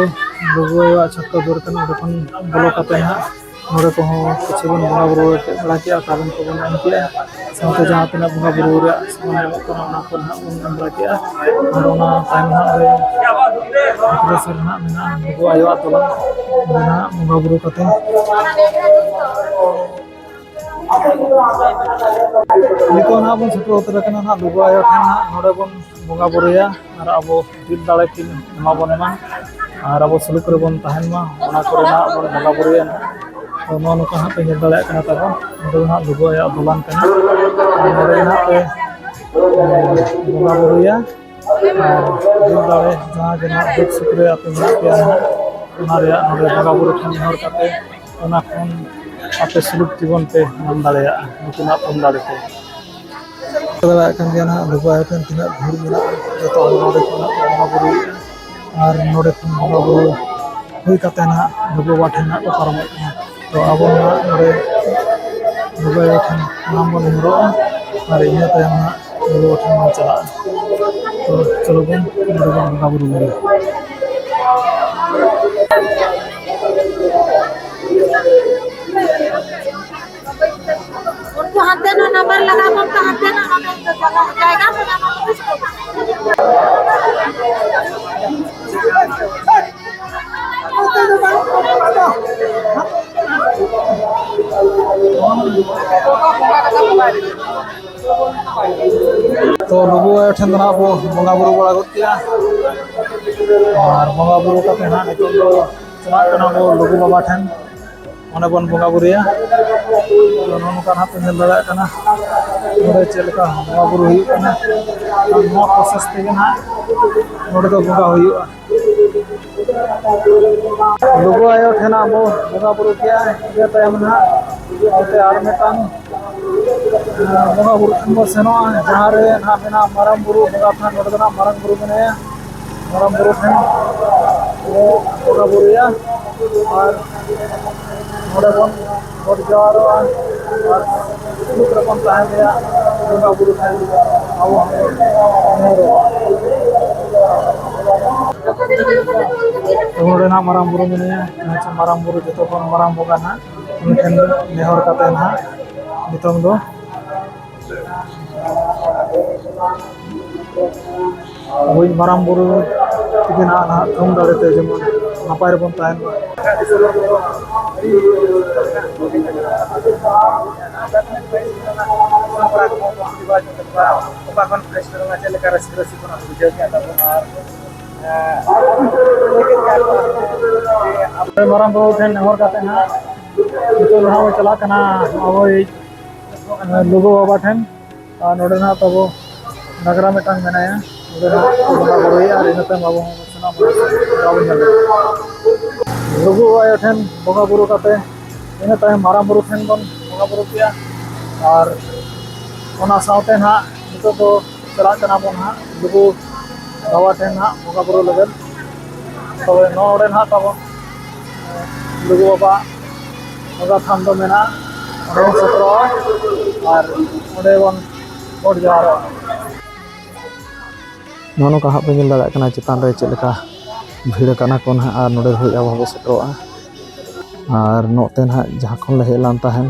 ᱞᱩᱜᱩ ᱟᱭᱳᱣᱟᱜ ᱪᱷᱟᱴᱠᱟ ᱫᱩᱣᱟᱹᱨ ᱠᱟᱱᱟ ᱚᱸᱰᱮ ᱠᱷᱚᱱ ᱵᱚᱞᱚ ᱠᱟᱛᱮ ᱱᱟᱦᱟᱜ ᱱᱚᱰᱮ ᱠᱚᱦᱚᱸ ᱠᱤᱪᱷᱩ ᱵᱚᱱ ᱵᱚᱸᱜᱟ ᱵᱩᱨᱩ ᱵᱟᱲᱟ ᱠᱮᱜᱼᱟ ᱛᱟᱵᱚᱱ ᱠᱚᱵᱚᱱ ᱮᱢ ᱠᱮᱜᱼᱟ ᱥᱟᱶᱛᱮ ᱡᱟᱦᱟᱸ ᱛᱤᱱᱟᱹᱜ ᱵᱚᱸᱜᱟ ᱵᱩᱨᱩ ᱨᱮᱭᱟᱜ ᱥᱟᱢᱟᱱ ᱧᱟᱢᱚᱜ ᱠᱟᱱᱟ ᱚᱱᱟ ᱠᱚ ᱱᱟᱦᱟᱜ ᱵᱚᱱ ᱮᱢ ᱵᱟᱲᱟ ᱠᱮᱜᱼᱟ ᱟᱨ ᱚᱱᱟ ᱛᱟᱭᱚᱢ ᱱᱟᱦᱟᱜ ᱵᱷᱤᱛᱨᱤ ᱥᱮᱫ ᱱᱟᱦᱟᱜ ᱢᱮᱱᱟᱜᱼᱟ ᱞᱩᱜᱩ ᱟᱭᱳᱣᱟᱜ ᱫᱚᱞᱟᱱ ᱚᱸᱰᱮ ᱱᱟᱦᱟᱜ ᱵᱚᱸᱜᱟ ᱵᱩᱨᱩ ᱠᱟᱛᱮ ᱱᱤᱛᱚᱜ ᱱᱟᱦᱟᱜ ᱵᱚᱱ ᱥᱮᱴᱮᱨ ᱩᱛᱟᱹᱨ ᱟᱠᱟᱱᱟ ᱱᱟᱦᱟᱜ ᱞᱩᱜᱩ ᱟᱭᱳ ᱴᱷᱮᱱ ᱱᱟᱦᱟᱜ ᱱᱚᱰᱮ ᱵᱚᱱ ᱵᱚᱸᱜᱟ ᱵᱩᱨᱩᱭᱟ ᱟᱨ ᱟᱵᱚ ᱫᱤᱞ ᱫᱟᱲᱮ ᱠᱤᱱ ᱮᱢᱟ ᱵᱚᱱ ᱢᱟ ᱟᱨ ᱟᱵᱚ ᱥᱩᱞᱩᱠ ᱨᱮᱵᱚᱱ ᱛᱟᱦᱮᱱ ᱢᱟ ᱚᱱᱟ ᱠᱚᱨᱮᱱᱟᱜ ᱵᱚᱱ ᱵᱚᱸᱜᱟ ᱵᱩᱨᱩᱭᱟ ᱛᱚ ᱱᱚᱜᱼᱚ ᱱᱚᱝᱠᱟ ᱦᱟᱸᱜ ᱯᱮ ᱧᱮᱞ ᱫᱟᱲᱮᱭᱟᱜ ᱠᱟᱱᱟ ᱛᱟᱵᱚᱱ ᱱᱚᱰᱮ ᱫᱚ ᱦᱟᱸᱜ ᱞᱩᱜᱩ ᱟᱭᱳᱣᱟᱜ ᱫᱚᱞᱟᱱ ᱠᱟᱱᱟ ᱟᱨ ᱱᱚᱰᱮ ᱦᱟᱸᱜ ᱯᱮ ᱵᱚᱸᱜᱟ ᱵᱩᱨᱩᱭᱟ ᱟᱨ ᱫᱤᱞ ᱫᱟᱲᱮ ᱡᱟᱦᱟᱸ ᱜᱮ ᱱᱟᱦᱟᱜ ᱫᱩᱠ ᱥᱩᱠ ᱨᱮ ᱟᱯᱮ ᱢᱮᱱᱟᱜ ᱯᱮᱭᱟ ᱱᱟᱦᱟᱜ ᱚᱱᱟ ᱨᱮᱭᱟᱜ ᱱᱚᱰᱮ ᱵᱚᱸᱜᱟ ᱵᱩᱨᱩ ᱴᱷᱮᱱ ᱱᱮᱦᱚᱨ ᱠᱟᱛᱮ ᱚᱱᱟ ᱠᱷᱚᱱ ᱟᱯᱮ ᱥᱩᱞᱩᱠ ᱡᱤᱵᱚᱱ ᱯᱮ ᱧᱟᱢ ᱫᱟᱲᱮᱭᱟᱜᱼᱟ ᱱᱩᱠᱤᱱᱟᱜ ᱛᱷᱩᱢ ᱫᱟᱲᱮᱛᱮ ᱫᱟᱲᱮᱭᱟᱜ ᱠᱟᱱ ᱜᱮᱭᱟ ᱱᱟᱦᱟᱜ ᱞᱩᱜᱩ ᱟᱭᱳ ᱴᱷᱮᱱ ᱛᱤᱱᱟᱹᱜ ᱵᱷᱤᱲ ᱢᱮᱱᱟᱜᱼᱟ ᱡᱚᱛᱚ ᱦᱚᱲ ᱱᱚᱰᱮ ᱠᱷᱚᱱᱟᱜ ᱠᱚ ᱵᱚᱸᱜᱟ ᱵᱩᱨᱩᱭᱮᱫᱼᱟ ᱟᱨ ᱱᱚᱰᱮ ᱠᱷᱚᱱ ᱵᱚᱸᱜᱟ ᱵᱩᱨᱩ ᱦᱩᱭ ᱠᱟᱛᱮ ᱱᱟᱦᱟᱜ ᱞᱩᱜᱩ ᱵᱟᱵᱟ ᱴᱷᱮᱱ ᱱᱟᱦᱟᱜ ᱠᱚ ᱯᱟᱨᱚᱢᱚᱜ ᱠᱟᱱᱟ ᱛᱚ ᱟᱵᱚ ᱱᱟᱦᱟᱜ ᱱᱚᱰᱮ ᱞᱩᱜᱩ ᱟᱭᱳ ᱴᱷᱮᱱ ᱥᱟᱱᱟᱢ ᱵᱚᱱ ᱱᱮᱦᱚᱨᱚᱜᱼᱟ ᱟᱨ ᱤᱱᱟᱹ ᱛᱟᱭᱚᱢ ᱱᱟᱦᱟᱜ ᱞᱩᱜᱩ ᱵᱟᱵᱟ ᱴᱷᱮᱱ ᱵᱚᱱ ᱪᱟᱞᱟᱜᱼᱟ ᱛᱚ ᱪᱚᱞᱚ ᱵᱚᱱ ᱱᱚᱰᱮ ᱵᱚᱱ ᱵᱚᱸᱜᱟ ᱵᱩᱨᱩ ᱞᱮᱜᱮ उनको हाथ देना नंबर लगा उनका हाथ देना जाएगा तो जाना तो इसको तो लुगु आयो ठेन दो नाहब बंगा बुरु बड़ा गद किया और बंगा बुरु काते ना नितों दो चलाग कना बो लुगु बाबा ठेन ओने बन बंगा बुरुया तो नोनका ना पे नेल दाड़ा कना नोडे चेलका बंगा बुरु हुयु कना और नो प्रोसेस तेगे ना नोडे दो बंगा हुयुआ लुगु आयो ठेन आबो बंगा बुरु किया ये तायम ना ओते आर मेटांग बंगा बुरु ठेन सेनो जहाँ रे ना मेना माराम बुरु बंगा थान नोडे दो ना माराम बुरु मेनाया माराम बुरु ठेन वो बंगा बुरुया और नोडे बन गड जवारो और सुलुक रे बन ताहेन गया बंगा बुरु ठेन आबो नोडे ना माराम बुरु मेनाया नाचा माराम बुरु जतो बन माराम बंगा ना उन ठेन नेहर काते ना नितों दो ᱟᱵᱚᱭᱤᱡ ᱢᱟᱨᱟᱝ ᱵᱩᱨᱩ ᱛᱤᱠᱤᱱᱟᱜ ᱱᱟᱦᱟᱜ ᱛᱷᱩᱢ ᱫᱟᱲᱮᱛᱮ ᱡᱮᱢᱚᱱ ᱱᱟᱯᱟᱭ ᱨᱮᱵᱚᱱ ᱛᱟᱦᱮᱱ ᱢᱟ। ᱢᱟᱨᱟᱝ ᱵᱩᱨᱩ ᱴᱷᱮᱱ ᱱᱮᱦᱚᱨ ᱠᱟᱛᱮ ᱱᱟᱦᱟᱜ ᱱᱤᱛᱚᱜ ᱫᱚ ᱦᱟᱸᱜ ᱵᱚᱱ ᱪᱟᱞᱟᱜ ᱠᱟᱱᱟ ᱟᱵᱚᱭᱤᱡ ᱞᱩᱜᱩ ᱵᱟᱵᱟ ᱴᱷᱮᱱ ᱟᱨ ᱱᱚᱰᱮ ᱱᱟᱦᱟᱜ ᱛᱟᱵᱚ ᱰᱟᱝᱨᱟ ᱢᱤᱫᱴᱟᱝ ᱢᱮᱱᱟᱭᱟ ᱱᱚᱰᱮ ᱱᱟᱦᱟᱜ ᱠᱚ ᱵᱚᱸᱜᱟ ᱵᱩᱨᱩᱭᱟ ᱟᱨ ᱤᱱᱟᱹ ᱛᱟᱭᱚᱢ ᱟᱵᱚ ᱦᱚᱸ ᱥᱟᱱᱟᱢ ᱦᱚᱲ ᱞᱩᱜᱩ ᱟᱭᱳ ᱴᱷᱮᱱ ᱵᱚᱸᱜᱟ ᱵᱩᱨᱩ ᱠᱟᱛᱮ ᱤᱱᱟᱹ ᱛᱟᱭᱚᱢ ᱢᱟᱨᱟᱝ ᱵᱩᱨᱩ ᱴᱷᱮᱱ ᱵᱚᱱ ᱵᱚᱸᱜᱟ ᱵᱩᱨᱩ ᱠᱮᱜᱼᱟ ᱟᱨ ᱚᱱᱟ ᱥᱟᱶᱛᱮ ᱱᱟᱦᱟᱜ ᱱᱤᱛᱚᱜ ᱫᱚ ᱪᱟᱞᱟᱜ ᱠᱟᱱᱟ ᱵᱚᱱ ᱦᱟᱸᱜ ᱞᱩᱜᱩ ᱵᱟᱵᱟ ᱴᱷᱮᱱ ᱦᱟᱸᱜ ᱵᱚᱸᱜᱟ ᱵᱩᱨᱩ ᱞᱟᱹᱜᱤᱫ ᱛᱚᱵᱮ ᱱᱚᱰᱮ ᱱᱟᱦᱟᱜ ᱛᱟᱵᱚᱱ ᱞᱩᱜᱩ ᱵᱟᱵᱟ ᱵᱚᱸᱜᱟ ᱛᱷᱟᱱ ᱫᱚ ᱢᱮᱱᱟᱜᱼᱟ ᱚᱸᱰᱮ ᱵᱚᱱ ᱥᱮᱴᱮᱨᱚᱜᱼᱟ ᱟᱨ ᱚᱸᱰᱮ ᱵᱚᱱ ᱜᱚᱰ ᱡᱚᱦᱟᱨᱚᱜᱼᱟ। ᱱᱚᱜᱼᱚ ᱱᱚᱝᱠᱟ ᱦᱟᱸᱜ ᱯᱮ ᱧᱮᱞ ᱫᱟᱲᱮᱭᱟᱜ ᱠᱟᱱᱟ ᱪᱮᱛᱟᱱ ᱨᱮ ᱪᱮᱫ ᱞᱮᱠᱟ ᱵᱷᱤᱲ ᱠᱟᱱᱟ ᱠᱚ ᱱᱟᱦᱟᱜ ᱟᱨ ᱱᱚᱰᱮ ᱫᱷᱟᱹᱵᱤᱡ ᱟᱵᱚ ᱦᱚᱸᱵᱚ ᱥᱮᱴᱮᱨᱚᱜᱼᱟ ᱟᱨ ᱱᱚᱛᱮ ᱱᱟᱦᱟᱜ ᱡᱟᱦᱟᱸ ᱠᱷᱚᱱ ᱞᱮ ᱦᱮᱡ ᱞᱮᱱ ᱛᱟᱦᱮᱱ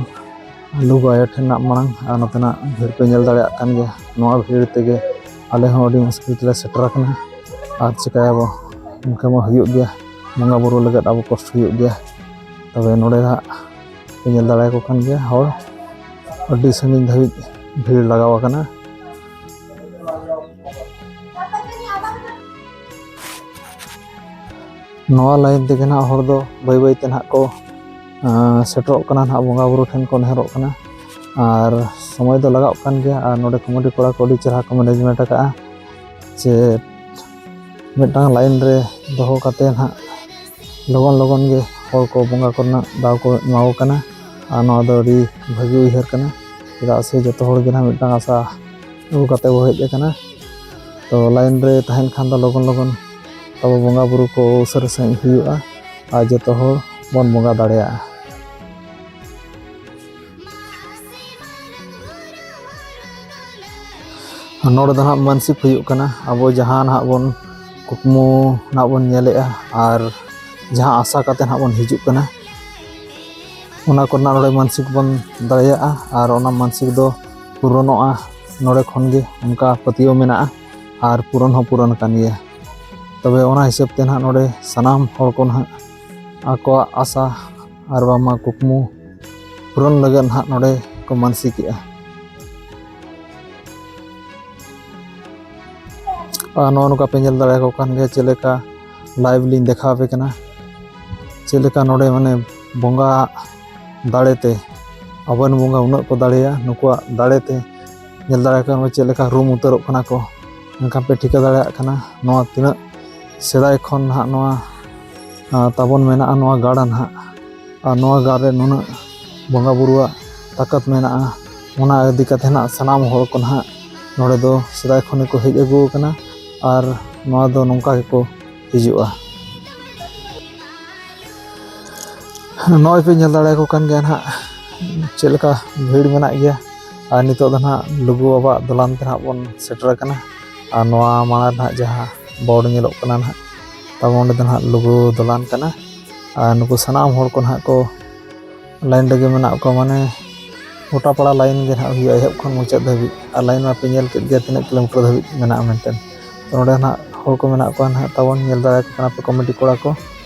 ᱞᱩᱜᱩ ᱟᱭᱳ ᱴᱷᱮᱱᱟᱜ ᱢᱟᱲᱟᱝ ᱟᱨ ᱱᱚᱛᱮᱱᱟᱜ ᱵᱷᱤᱲ ᱯᱮ ᱧᱮᱞ ᱫᱟᱲᱮᱭᱟᱜ ᱠᱟᱱ ᱜᱮᱭᱟ ᱱᱚᱣᱟ ᱵᱷᱤᱲ ᱛᱮᱜᱮ ᱟᱞᱮ ᱦᱚᱸ ᱟᱹᱰᱤ ᱢᱩᱥᱠᱤᱞ ᱛᱮᱞᱮ ᱥᱮᱴᱮᱨ ᱟᱠᱟᱱᱟ ᱟᱨ ᱪᱤᱠᱟᱹᱭᱟᱵᱚ ᱚᱱᱠᱟ ᱢᱟ ᱦᱩᱭᱩᱜ ᱜᱮᱭᱟ ᱵᱚᱸᱜᱟ ᱵᱩᱨᱩ ᱞᱟᱹᱜᱤᱫ ᱟᱵᱚ ᱠᱚᱥᱴᱚ ᱦᱩᱭᱩᱜ ᱜᱮᱭᱟ ᱛᱚᱵᱮ ᱱᱚᱰᱮ ᱦᱟᱸᱜ ᱯᱮ ᱧᱮᱞ ᱫᱟᱲᱮᱭᱟᱠᱚ ᱠᱟᱱ ᱜᱮᱭᱟ ᱦᱚᱲ ᱟᱹᱰᱤ ᱥᱟᱺᱜᱤᱧ ᱫᱷᱟᱹᱵᱤᱡ ᱵᱷᱤᱲ ᱞᱟᱜᱟᱣ ᱟᱠᱟᱱᱟ। ᱱᱚᱣᱟ ᱞᱟᱭᱤᱱ ᱛᱮᱜᱮ ᱱᱟᱦᱟᱜ ᱦᱚᱲ ᱫᱚ ᱵᱟᱹᱭ ᱵᱟᱹᱭᱛᱮ ᱱᱟᱦᱟᱜ ᱠᱚ ᱥᱮᱴᱮᱨᱚᱜ ᱠᱟᱱᱟ ᱱᱟᱦᱟᱜ ᱵᱚᱸᱜᱟ ᱵᱩᱨᱩ ᱴᱷᱮᱱ ᱠᱚ ᱱᱮᱦᱚᱨᱚᱜ ᱠᱟᱱᱟ ᱟᱨ ᱥᱚᱢᱚᱭ ᱫᱚ ᱞᱟᱜᱟᱜ ᱠᱟᱱ ᱜᱮᱭᱟ ᱟᱨ ᱱᱚᱰᱮ ᱠᱚᱢᱤᱴᱤ ᱠᱚᱲᱟ ᱠᱚ ᱟᱹᱰᱤ ᱪᱮᱦᱨᱟ ᱠᱚ ᱢᱮᱱᱮᱡᱢᱮᱱᱴ ᱟᱠᱟᱜᱼᱟ ᱡᱮ ᱢᱤᱫᱴᱟᱝ ᱞᱟᱭᱤᱱ ᱨᱮ ᱫᱚᱦᱚ ᱠᱟᱛᱮ ᱱᱟᱦᱟᱜ ᱞᱚᱜᱚᱱ ᱞᱚᱜᱚᱱ ᱜᱮ ᱦᱚᱲ ᱠᱚ ᱵᱚᱸᱜᱟ ᱠᱚᱨᱮᱱᱟᱜ ᱫᱟᱣ ᱠᱚ ᱮᱢᱟ ᱠᱚ ᱠᱟᱱᱟ ᱟᱨ ᱱᱚᱣᱟ ᱫᱚ ᱟᱹᱰි ᱵᱷᱟᱹᱜᱤ ᱩᱭᱦᱟᱹᱨ ᱠᱟᱱᱟ ᱪᱮᱫᱟᱜ ᱥᱮ ᱡᱚᱛᱚ ᱦᱚᱲ ᱜᱮ ᱱᱟᱦᱟᱜ ᱢᱤᱫᱴᱟᱝ ᱟᱥᱟ ᱟᱹᱜᱩ ᱠᱟᱛᱮ ᱵᱚ ᱦᱮᱡ ᱟᱠᱟᱱᱟ ᱛᱚ ᱞᱟᱭᱤᱱ ᱨᱮ ᱛᱟᱦᱮᱱ ᱠᱷᱟᱱ ᱫᱚ ᱞᱚᱜᱚᱱ ᱞᱚᱜᱚᱱ ᱛᱟᱵᱚ ᱵᱚᱸᱜᱟ ᱵᱩᱨᱩ ᱠᱚ ᱩᱥᱟᱹᱨᱟ ᱥᱟᱺᱦᱤᱡ ᱦᱩᱭᱩᱜᱼᱟ ᱟᱨ ᱡᱚᱛᱚ ᱦᱚᱲ ᱵᱚᱱ ᱵᱚᱸᱜᱟ ᱫᱟᱲᱮᱭᱟᱜᱼᱟ। ᱱᱚᱰᱮ ᱫᱚ ᱱᱟᱦᱟᱜ ᱢᱟᱱᱥᱤᱠ ᱦᱩᱭᱩᱜ ᱠᱟᱱᱟ ᱟᱵᱚ ᱡᱟᱦᱟᱸ ᱱᱟᱦᱟᱜ ᱵᱚᱱ ᱠᱩᱠᱢᱩ ᱱᱟᱦᱟᱜ ᱵᱚᱱ ᱧᱮᱞᱮᱜᱼᱟ ᱟᱨ ᱡᱟᱦᱟᱸ ᱟᱥᱟ ᱠᱟᱛᱮ ᱱᱟᱦᱟᱜ ᱵᱚᱱ ᱦᱤᱡᱩᱜ ᱠᱟᱱᱟ ᱚᱱᱟ ᱠᱚᱨᱮᱱᱟᱜ ᱱᱚᱰᱮ ᱢᱟᱱᱥᱤᱠ ᱵᱚᱱ ᱫᱟᱲᱮᱭᱟᱜᱼᱟ ᱟᱨ ᱚᱱᱟ ᱢᱟᱱᱥᱤᱠ ᱫᱚ ᱯᱩᱨᱚᱱᱚᱜᱼᱟ ᱱᱚᱰᱮ ᱠᱷᱚᱱ ᱜᱮ ᱚᱱᱠᱟ ᱯᱟᱹᱛᱭᱟᱹᱣ ᱢᱮᱱᱟᱜᱼᱟ ᱟᱨ ᱯᱩᱨᱚᱱ ᱦᱚᱸ ᱯᱩᱨᱚᱱ ᱟᱠᱟᱱ ᱜᱮᱭᱟ ᱛᱚᱵᱮ ᱚᱱᱟ ᱦᱤᱥᱟᱹᱵ ᱛᱮ ᱱᱟᱦᱟᱜ ᱱᱚᱰᱮ ᱥᱟᱱᱟᱢ ᱦᱚᱲ ᱠᱚ ᱱᱟᱦᱟᱜ ᱟᱠᱚᱣᱟᱜ ᱟᱥᱟ ᱟᱨ ᱵᱟᱝᱢᱟ ᱠᱩᱠᱢᱩ ᱯᱩᱨᱚᱱ ᱞᱟᱹᱜᱤᱫ ᱱᱟᱦᱟᱜ ᱱᱚᱰᱮ ᱠᱚ ᱢᱟᱱᱥᱤᱠᱮᱜᱼᱟ। ᱟᱨ ᱱᱚᱜᱼᱚ ᱱᱚᱝᱠᱟ ᱯᱮ ᱧᱮᱞ ᱫᱟᱲᱮᱭᱟᱠᱚ ᱠᱟᱱ ᱜᱮᱭᱟ ᱪᱮᱫ ᱞᱮᱠᱟ ᱞᱟᱭᱤᱵᱷ ᱞᱤᱧ ᱫᱮᱠᱷᱟᱣ ᱟᱯᱮ ᱠᱟᱱᱟ ᱪᱮᱫ ᱞᱮᱠᱟ ᱱᱚᱰᱮ ᱢᱟᱱᱮ ᱵᱚᱸᱜᱟ ᱫᱟᱲᱮᱛᱮ ᱟᱵᱚᱨᱮᱱ ᱵᱚᱸᱜᱟ ᱩᱱᱟᱹᱜ ᱠᱚ ᱫᱟᱲᱮᱭᱟ ᱱᱩᱠᱩᱣᱟᱜ ᱫᱟᱲᱮᱛᱮ ᱧᱮᱞ ᱫᱟᱲᱮᱭᱟᱜ ᱠᱟᱱᱟ ᱪᱮᱫ ᱞᱮᱠᱟ ᱨᱩᱢ ᱩᱛᱟᱹᱨᱚᱜ ᱠᱟᱱᱟ ᱠᱚ ᱮᱱᱠᱷᱟᱱ ᱯᱮ ᱴᱷᱤᱠᱟᱹ ᱫᱟᱲᱮᱭᱟᱜ ᱠᱟᱱᱟ ᱱᱚᱣᱟ ᱛᱤᱱᱟᱹᱜ ᱥᱮᱫᱟᱭ ᱠᱷᱚᱱ ᱱᱟᱦᱟᱜ ᱱᱚᱣᱟ ᱛᱟᱵᱚᱱ ᱢᱮᱱᱟᱜᱼᱟ ᱱᱚᱣᱟ ᱜᱟᱲ ᱱᱟᱦᱟᱜ ᱟᱨ ᱱᱚᱣᱟ ᱜᱟᱲ ᱨᱮ ᱱᱩᱱᱟᱹᱜ ᱵᱚᱸᱜᱟ ᱵᱩᱨᱩᱣᱟᱜ ᱛᱟᱠᱚᱛ ᱢᱮᱱᱟᱜᱼᱟ ᱚᱱᱟ ᱤᱫᱤ ᱠᱟᱛᱮ ᱱᱟᱦᱟᱜ ᱥᱟᱱᱟᱢ ᱦᱚᱲ ko ᱱᱟᱦᱟᱜ ᱱᱚᱰᱮ ᱫᱚ ᱥᱮᱫᱟᱭ ᱠᱷᱚᱱ ᱜᱮᱠᱚ ᱦᱮᱡ ᱟᱹᱜᱩ ᱟᱠᱟᱱᱟ ᱟᱨ ᱱᱚᱣᱟ ᱫᱚ ᱱᱚᱝᱠᱟ ᱜᱮᱠᱚ ᱦᱤᱡᱩᱜᱼᱟ। ᱱᱚᱜᱼᱚᱭ ᱯᱮ ᱧᱮᱞ ᱫᱟᱲᱮᱭᱟᱠᱚ ᱠᱟᱱ ᱜᱮᱭᱟ ᱱᱟᱦᱟᱜ ᱪᱮᱫ ᱞᱮᱠᱟ ᱵᱷᱤᱲ ᱢᱮᱱᱟᱜ ᱜᱮᱭᱟ ᱟᱨ ᱱᱤᱛᱚᱜ ᱫᱚ ᱱᱟᱦᱟᱜ ᱞᱩᱜᱩ ᱵᱟᱵᱟᱣᱟᱜ ᱫᱚᱞᱟᱱ ᱛᱮ ᱱᱟᱦᱟᱜ ᱵᱚᱱ ᱥᱮᱴᱮᱨ ᱟᱠᱟᱱᱟ ᱟᱨ ᱱᱚᱣᱟ ᱢᱟᱲᱟᱝ ᱨᱮ ᱱᱟᱦᱟᱜ ᱡᱟᱦᱟᱸ ᱵᱳᱨᱰ ᱧᱮᱞᱚᱜ ᱠᱟᱱᱟ ᱱᱟᱦᱟᱜ ᱛᱟᱵᱚ ᱚᱸᱰᱮ ᱫᱚ ᱱᱟᱦᱟᱜ ᱞᱩᱜᱩ ᱫᱚᱞᱟᱱ ᱠᱟᱱᱟ ᱟᱨ ᱱᱩᱠᱩ ᱥᱟᱱᱟᱢ ᱦᱚᱲ ko ᱱᱟᱦᱟᱜ ko ᱞᱟᱭᱤᱱ ᱨᱮᱜᱮ ᱢᱮᱱᱟᱜ ᱠᱚᱣᱟ ᱢᱟᱱᱮ ᱜᱚᱴᱟ ᱯᱟᱲᱟ ᱞᱟᱭᱤᱱ ᱜᱮ ᱱᱟᱦᱟᱜ ᱦᱩᱭᱩᱜᱼᱟ ᱮᱦᱚᱵ ᱠᱷᱚᱱ ᱢᱩᱪᱟᱹᱫ ᱫᱷᱟᱹᱵᱤᱡ ᱟᱨ ᱞᱟᱭᱤᱱ ᱢᱟᱯᱮ ᱧᱮᱞ ᱠᱮᱫ ᱜᱮᱭᱟ ᱛᱤᱱᱟᱹᱜ ᱠᱤᱞᱳᱢᱤᱴᱟᱨ ᱫᱷᱟᱹᱵᱤᱡ ᱢᱮᱱᱟᱜᱼᱟ ᱢᱮᱱᱛᱮ ᱛᱚ ᱱᱚᱰᱮ ᱱᱟᱦᱟᱜ ᱦᱚᱲ ko ᱢᱮᱱᱟᱜ ᱠᱚᱣᱟ ᱱᱟᱦᱟᱜ ᱛᱟᱵᱚᱱ ᱧᱮᱞ ᱫᱟᱲᱮᱭᱟᱠᱚ ᱠᱟᱱᱟ ᱯᱮ ᱠᱚᱢᱤᱴᱤ ᱠᱚᱲᱟ ko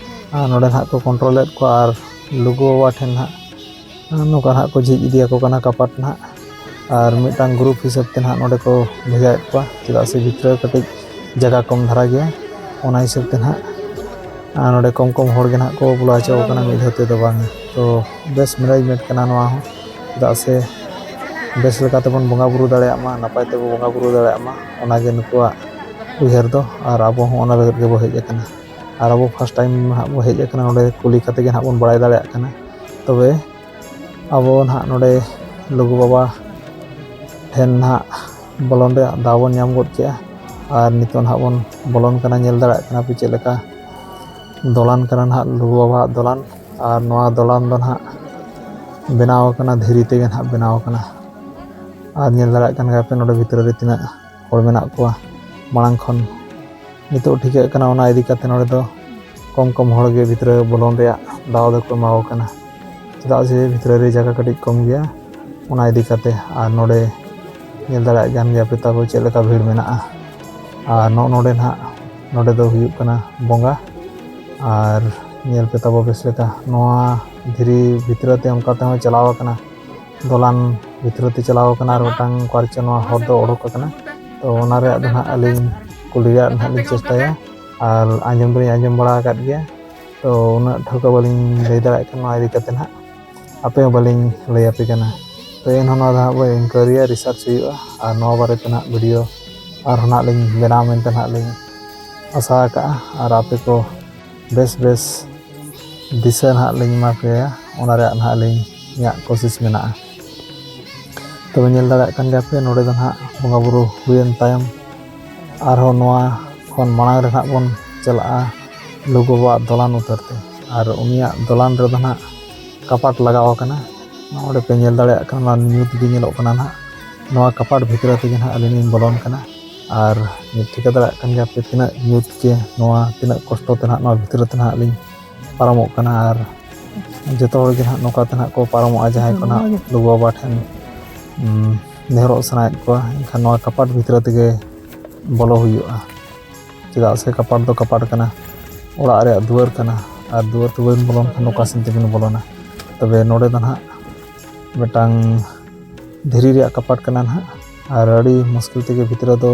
ᱟᱨ ᱱᱚᱰᱮ ᱱᱟᱦᱟᱜ ᱠᱚ ᱠᱚᱱᱴᱨᱳᱞᱮᱫ ᱠᱚᱣᱟ ᱟᱨ ᱞᱩᱜᱩ ᱵᱟᱵᱟ ᱴᱷᱮᱱ ᱱᱟᱦᱟᱜ ᱱᱚᱝᱠᱟ ᱱᱟᱦᱟᱜ ᱠᱚ ᱡᱷᱤᱡ ᱤᱫᱤᱭᱟᱠᱚ ᱠᱟᱱᱟ ᱠᱟᱯᱟᱴ ᱱᱟᱦᱟᱜ ᱟᱨ ᱢᱤᱫᱴᱟᱝ ᱜᱨᱩᱯ ᱦᱤᱥᱟᱹᱵ te ᱱᱟᱦᱟᱜ ᱱᱚᱰᱮ ko ᱵᱷᱮᱡᱟᱭᱮᱫ ᱠᱚᱣᱟ ᱪᱮᱫᱟᱜ ᱥᱮ ᱵᱷᱤᱛᱨᱤ ᱠᱟᱹᱴᱤᱡ ᱡᱟᱭᱜᱟ ᱠᱚᱢ ᱫᱷᱟᱨᱟ ᱜᱮᱭᱟ ᱚᱱᱟ ᱦᱤᱥᱟᱹᱵ te ᱱᱟᱦᱟᱜ ᱱᱚᱰᱮ ᱠᱚᱢ ᱠᱚᱢ ᱦᱚᱲ ᱜᱮ ᱱᱟᱦᱟᱜ ᱠᱚ ᱵᱚᱞᱚ ᱦᱚᱪᱚ ᱟᱠᱟᱱᱟ ᱢᱤᱫ ᱫᱷᱟᱹᱣ ᱛᱮᱫᱚ ᱵᱟᱝ ᱛᱚ ᱵᱮᱥ ᱢᱮᱱᱮᱡᱢᱮᱱᱴ ᱠᱟᱱᱟ ᱱᱚᱣᱟ ᱦᱚᱸ ᱪᱮᱫᱟᱜ ᱥᱮ ᱵᱮᱥ ᱞᱮᱠᱟ ᱛᱮᱵᱚᱱ ᱵᱚᱸᱜᱟ ᱵᱩᱨᱩ ᱫᱟᱲᱮᱭᱟᱜ ᱢᱟ ᱱᱟᱯᱟᱭ ᱛᱮᱵᱚ ᱵᱚᱸᱜᱟ ᱵᱩᱨᱩ ᱫᱟᱲᱮᱭᱟᱜ ᱢᱟ ᱚᱱᱟᱜᱮ ᱱᱩᱠᱩᱣᱟᱜ ᱩᱭᱦᱟᱹᱨ ᱫᱚ ᱟᱨ ᱟᱵᱚ ᱦᱚᱸ ᱚᱱᱟ ᱞᱟᱹᱜᱤᱫ ᱜᱮᱵᱚ ᱦᱮᱡ ᱟᱠᱟᱱᱟ ᱟᱨ ᱟᱵᱚ ᱯᱷᱟᱥᱴ ᱴᱟᱭᱤᱢ ᱱᱟᱦᱟᱜ ᱵᱚ ᱦᱮᱡ ᱟᱠᱟᱱᱟ ᱱᱚᱰᱮ ᱠᱩᱞᱤ ᱠᱟᱛᱮ ᱜᱮ ᱱᱟᱦᱟᱜ ᱵᱚᱱ ᱵᱟᱲᱟᱭ ᱫᱟᱲᱮᱭᱟᱜ ᱠᱟᱱᱟ ᱛᱚᱵᱮ ᱟᱵᱚ ᱱᱟᱦᱟᱜ ᱱᱚᱰᱮ ᱞᱩᱜᱩ ᱵᱟᱵᱟ ᱴᱷᱮᱱ ᱱᱟᱦᱟᱜ ᱵᱚᱞᱚᱱ ᱨᱮᱭᱟᱜ ᱫᱟᱣ ᱵᱚᱱ ᱧᱟᱢ ᱜᱚᱫ ᱠᱮᱜᱼᱟ ᱟᱨ ᱱᱤᱛᱚᱜ ᱱᱟᱦᱟᱜ ᱵᱚᱱ ᱵᱚᱞᱚᱱ ᱠᱟᱱᱟ ᱧᱮᱞ ᱫᱟᱲᱮᱭᱟᱜ ᱠᱟᱱᱟ ᱯᱮ ᱪᱮᱫ ᱞᱮᱠᱟ ᱫᱚᱞᱟᱱ ᱠᱟᱱᱟ ᱱᱟᱦᱟᱜ ᱞᱩᱜᱩ ᱵᱟᱵᱟᱣᱟᱜ ᱫᱚᱞᱟᱱ ᱟᱨ ᱱᱚᱣᱟ ᱫᱚᱞᱟᱱ ᱫᱚ ᱱᱟᱦᱟᱜ ᱵᱮᱱᱟᱣ ᱟᱠᱟᱱᱟ ᱫᱷᱤᱨᱤ ᱛᱮᱜᱮ ᱱᱟᱦᱟᱜ ᱵᱮᱱᱟᱣ ᱟᱠᱟᱱᱟ ᱟᱨ ᱧᱮᱞ ᱫᱟᱲᱮᱭᱟᱜ ᱠᱟᱱ ᱜᱮᱭᱟ ᱯᱮ ᱱᱚᱰᱮ ᱵᱷᱤᱛᱨᱤ ᱨᱮ ᱛᱤᱱᱟᱹᱜ ᱦᱚᱲ ᱢᱮᱱᱟᱜ ᱠᱚᱣᱟ ᱢᱟᱲᱟᱝ ᱠᱷᱚᱱ ᱱᱤᱛᱚᱜ ᱴᱷᱤᱠᱟᱹᱜ ᱠᱟᱱᱟ ᱚᱱᱟ ᱤᱫᱤ ᱠᱟᱛᱮ ᱱᱚᱰᱮ ᱫᱚ ᱠᱚᱢ ᱠᱚᱢ ᱦᱚᱲ ᱜᱮ ᱵᱷᱤᱛᱨᱤ ᱵᱚᱞᱚᱱ ᱨᱮᱭᱟᱜ ᱫᱟᱣ ᱫᱚᱠᱚ ᱮᱢᱟ ᱠᱚ ᱠᱟᱱᱟ ᱪᱮᱫᱟᱜ ᱥᱮ ᱵᱷᱤᱛᱨᱤ ᱨᱮ ᱡᱟᱭᱜᱟ ᱠᱟᱹᱴᱤᱡ ᱠᱚᱢ ᱜᱮᱭᱟ ᱚᱱᱟ ᱤᱫᱤ ᱠᱟᱛᱮ ᱟᱨ ᱱᱚᱰᱮ ᱧᱮᱞ ᱫᱟᱲᱮᱭᱟᱜ ᱠᱟᱱ ᱜᱮᱭᱟ ᱯᱮ ᱛᱟᱵᱚ ᱪᱮᱫ ᱞᱮᱠᱟ ᱵᱷᱤᱲ ᱢᱮᱱᱟᱜᱼᱟ ᱟᱨ ᱱᱚᱰᱮ ᱱᱟᱦᱟᱜ ᱱᱚᱰᱮ ᱫᱚ ᱦᱩᱭᱩᱜ ᱠᱟᱱᱟ ᱵᱚᱸᱜᱟ ᱟᱨ ᱧᱮᱞ ᱯᱮ ᱛᱟᱵᱚ ᱵᱮᱥ ᱞᱮᱠᱟ ᱱᱚᱣᱟ ᱫᱷᱤᱨᱤ ᱵᱷᱤᱛᱨᱤ ᱛᱮ ᱚᱱᱠᱟ ᱛᱮᱦᱚᱸ ᱪᱟᱞᱟᱣ ᱟᱠᱟᱱᱟ ᱫᱚᱞᱟᱱ ᱵᱷᱤᱛᱨᱤ ᱛᱮ ᱪᱟᱞᱟᱣ ᱟᱠᱟᱱᱟ ᱟᱨ ᱢᱤᱫᱴᱟᱝ ᱚᱠᱟᱨᱮᱪᱚ ᱱᱚᱣᱟ ᱦᱚᱨ ᱫᱚ ᱚᱰᱳᱠ ᱟᱠᱟᱱᱟ ᱛᱚ ᱚᱱᱟ ᱨᱮᱭᱟᱜ ᱫᱚ ᱱᱟᱦᱟᱜ ᱟᱹᱞᱤᱧ ᱠᱩᱞᱤ ᱨᱮᱭᱟᱜ ᱱᱟᱦᱟᱜ ᱞᱤᱧ ᱪᱮᱥᱴᱟᱭᱟ ᱟᱨ ᱟᱸᱡᱚᱢ ᱫᱚᱞᱤᱧ ᱟᱸᱡᱚᱢ ᱵᱟᱲᱟ ᱟᱠᱟᱫ ᱜᱮᱭᱟ ᱛᱚ ᱩᱱᱟᱹᱜ ᱴᱷᱟᱹᱣᱠᱟᱹ ᱵᱟᱹᱞᱤᱧ ᱞᱟᱹᱭ ᱫᱟᱲᱮᱭᱟᱜ ᱠᱟᱱᱟ ᱱᱚᱣᱟ ᱤᱫᱤ ᱠᱟᱛᱮ ᱱᱟᱦᱟᱜ ᱟᱯᱮ ᱦᱚᱸ ᱵᱟᱹᱞᱤᱧ ᱞᱟᱹᱭ ᱟᱯᱮ ᱠᱟᱱᱟ ᱛᱚ ᱮᱱᱦᱚᱸ ᱱᱚᱣᱟ ᱫᱚ ᱦᱟᱸᱜ ᱵᱚ ᱤᱱᱠᱩᱭᱨᱤᱭᱟ ᱨᱤᱥᱟᱨᱪ ᱦᱩᱭᱩᱜᱼᱟ ᱟᱨ ᱱᱚᱣᱟ ᱵᱟᱨᱮᱛᱮ ᱱᱟᱦᱟᱜ ᱵᱷᱤᱰᱤᱭᱳ ᱟᱨᱦᱚᱸ ᱱᱟᱦᱟᱜ ᱞᱤᱧ ᱵᱮᱱᱟᱣ ᱢᱮᱱᱛᱮ ᱱᱟᱦᱟᱜ ᱞᱤᱧ ᱟᱥᱟ ᱟᱠᱟᱜᱼᱟ ᱟᱨ ᱟᱯᱮ ᱠᱚ ᱵᱮᱥ ᱫᱤᱥᱟᱹ ᱱᱟᱦᱟᱜ ᱞᱤᱧ ᱮᱢᱟ ᱯᱮᱭᱟ ᱚᱱᱟ ᱨᱮᱭᱟᱜ ᱱᱟᱦᱟᱜ ᱤᱧᱟᱹᱜ ᱠᱳᱥᱤᱥ ᱢᱮᱱᱟᱜᱼᱟ ᱛᱚᱵᱮ ᱧᱮᱞ ᱫᱟᱲᱮᱭᱟᱜ ᱠᱟᱱ ᱜᱮᱭᱟ ᱯᱮ ᱱᱚᱰᱮ ᱫᱚ ᱱᱟᱦᱟᱜ ᱵᱚᱸᱜᱟ ᱵᱩᱨᱩ ᱦᱩᱭᱮᱱ ᱛᱟᱭᱚᱢ ᱟᱨᱦᱚᱸ ᱱᱚᱣᱟ ᱠᱷᱚᱱ ᱢᱟᱲᱟᱝ ᱨᱮ ᱱᱟᱦᱟᱜ ᱵᱚᱱ ᱪᱟᱞᱟᱜᱼᱟ ᱞᱩᱜᱩ ᱵᱟᱵᱟᱣᱟᱜ ᱫᱚᱞᱟᱱ ᱩᱛᱟᱹᱨ ᱛᱮ ᱟᱨ ᱩᱱᱤᱭᱟᱜ ᱫᱚᱞᱟᱱ ᱨᱮᱫᱚ ᱱᱟᱦᱟᱜ ᱠᱟᱯᱟᱴ ᱞᱟᱜᱟᱣ ᱟᱠᱟᱱᱟ ᱱᱚᱰᱮ ᱯᱮ ᱧᱮᱞ ᱫᱟᱲᱮᱭᱟᱜ ᱠᱟᱱᱟ ᱱᱚᱣᱟ ᱧᱩᱛ ᱜᱮ ᱧᱮᱞᱚᱜ ᱠᱟᱱᱟ ᱱᱟᱦᱟᱜ ᱱᱚᱣᱟ ᱠᱟᱯᱟᱴ ᱵᱷᱤᱛᱨᱤ ᱛᱮᱜᱮ ᱱᱟᱦᱟᱜ ᱟᱹᱞᱤᱧ ᱞᱤᱧ ᱵᱚᱞᱚᱱ ᱠᱟᱱᱟ ᱟᱨ ᱴᱷᱤᱠᱟᱹ ᱫᱟᱲᱮᱭᱟᱜ ᱠᱟᱱ ᱜᱮᱭᱟ ᱯᱮ ᱛᱤᱱᱟᱹᱜ ᱧᱩᱛ ᱜᱮ ᱱᱚᱣᱟ ᱛᱤᱱᱟᱹᱜ ᱠᱚᱥᱴᱚ ᱛᱮ ᱱᱟᱦᱟᱜ ᱱᱚᱣᱟ ᱵᱷᱤᱛᱨᱤ ᱛᱮ ᱱᱟᱦᱟᱜ ᱞᱤᱧ ᱯᱟᱨᱚᱢᱚᱜ ᱠᱟᱱᱟ ᱟᱨ ᱡᱚᱛᱚ ᱦᱚᱲ ᱜᱮ ᱱᱟᱦᱟᱜ ᱱᱚᱝᱠᱟ ᱛᱮ ᱱᱟᱦᱟᱜ ᱠᱚ ᱯᱟᱨᱚᱢᱚᱜᱼᱟ ᱡᱟᱦᱟᱸᱭ ᱠᱚ ᱱᱟᱦᱟᱜ ᱞᱩᱜᱩ ᱵᱟᱵᱟ ᱴᱷᱮᱱ ᱱᱮᱦᱚᱨᱚᱜ ᱥᱟᱱᱟᱭᱮᱫ ᱠᱚᱣᱟ ᱮᱱᱠᱷᱟᱱ ᱱᱚᱣᱟ ᱠᱟᱯᱟᱴ ᱵᱷᱤᱛᱨᱤ ᱛᱮᱜᱮ ᱵᱚᱞᱚ ᱦᱩᱭᱩᱜᱼᱟ ᱪᱮᱫᱟᱜ ᱥᱮ ᱠᱟᱯᱟᱴ ᱫᱚ ᱠᱟᱯᱟᱴ ᱠᱟᱱᱟ ᱚᱲᱟᱜ ᱨᱮᱭᱟᱜ ᱫᱩᱣᱟᱹᱨ ᱠᱟᱱᱟ ᱟᱨ ᱫᱩᱣᱟᱹᱨ ᱛᱮ ᱵᱟᱹᱵᱤᱱ ᱵᱚᱞᱚᱱ ᱠᱷᱟᱱ ᱚᱠᱟ ᱥᱮᱱ ᱛᱮᱵᱤᱱ ᱵᱚᱞᱚᱱᱟ ᱛᱚᱵᱮ ᱱᱚᱰᱮ ᱫᱚ ᱱᱟᱦᱟᱜ ᱢᱤᱫᱴᱟᱝ ᱫᱷᱤᱨᱤ ᱨᱮᱭᱟᱜ ᱠᱟᱯᱟᱴ ᱠᱟᱱᱟ ᱱᱟᱦᱟᱜ ᱟᱨ ᱟᱹᱰᱤ ᱢᱩᱥᱠᱤᱞ ᱛᱮᱜᱮ ᱵᱷᱤᱛᱨᱤ ᱫᱚ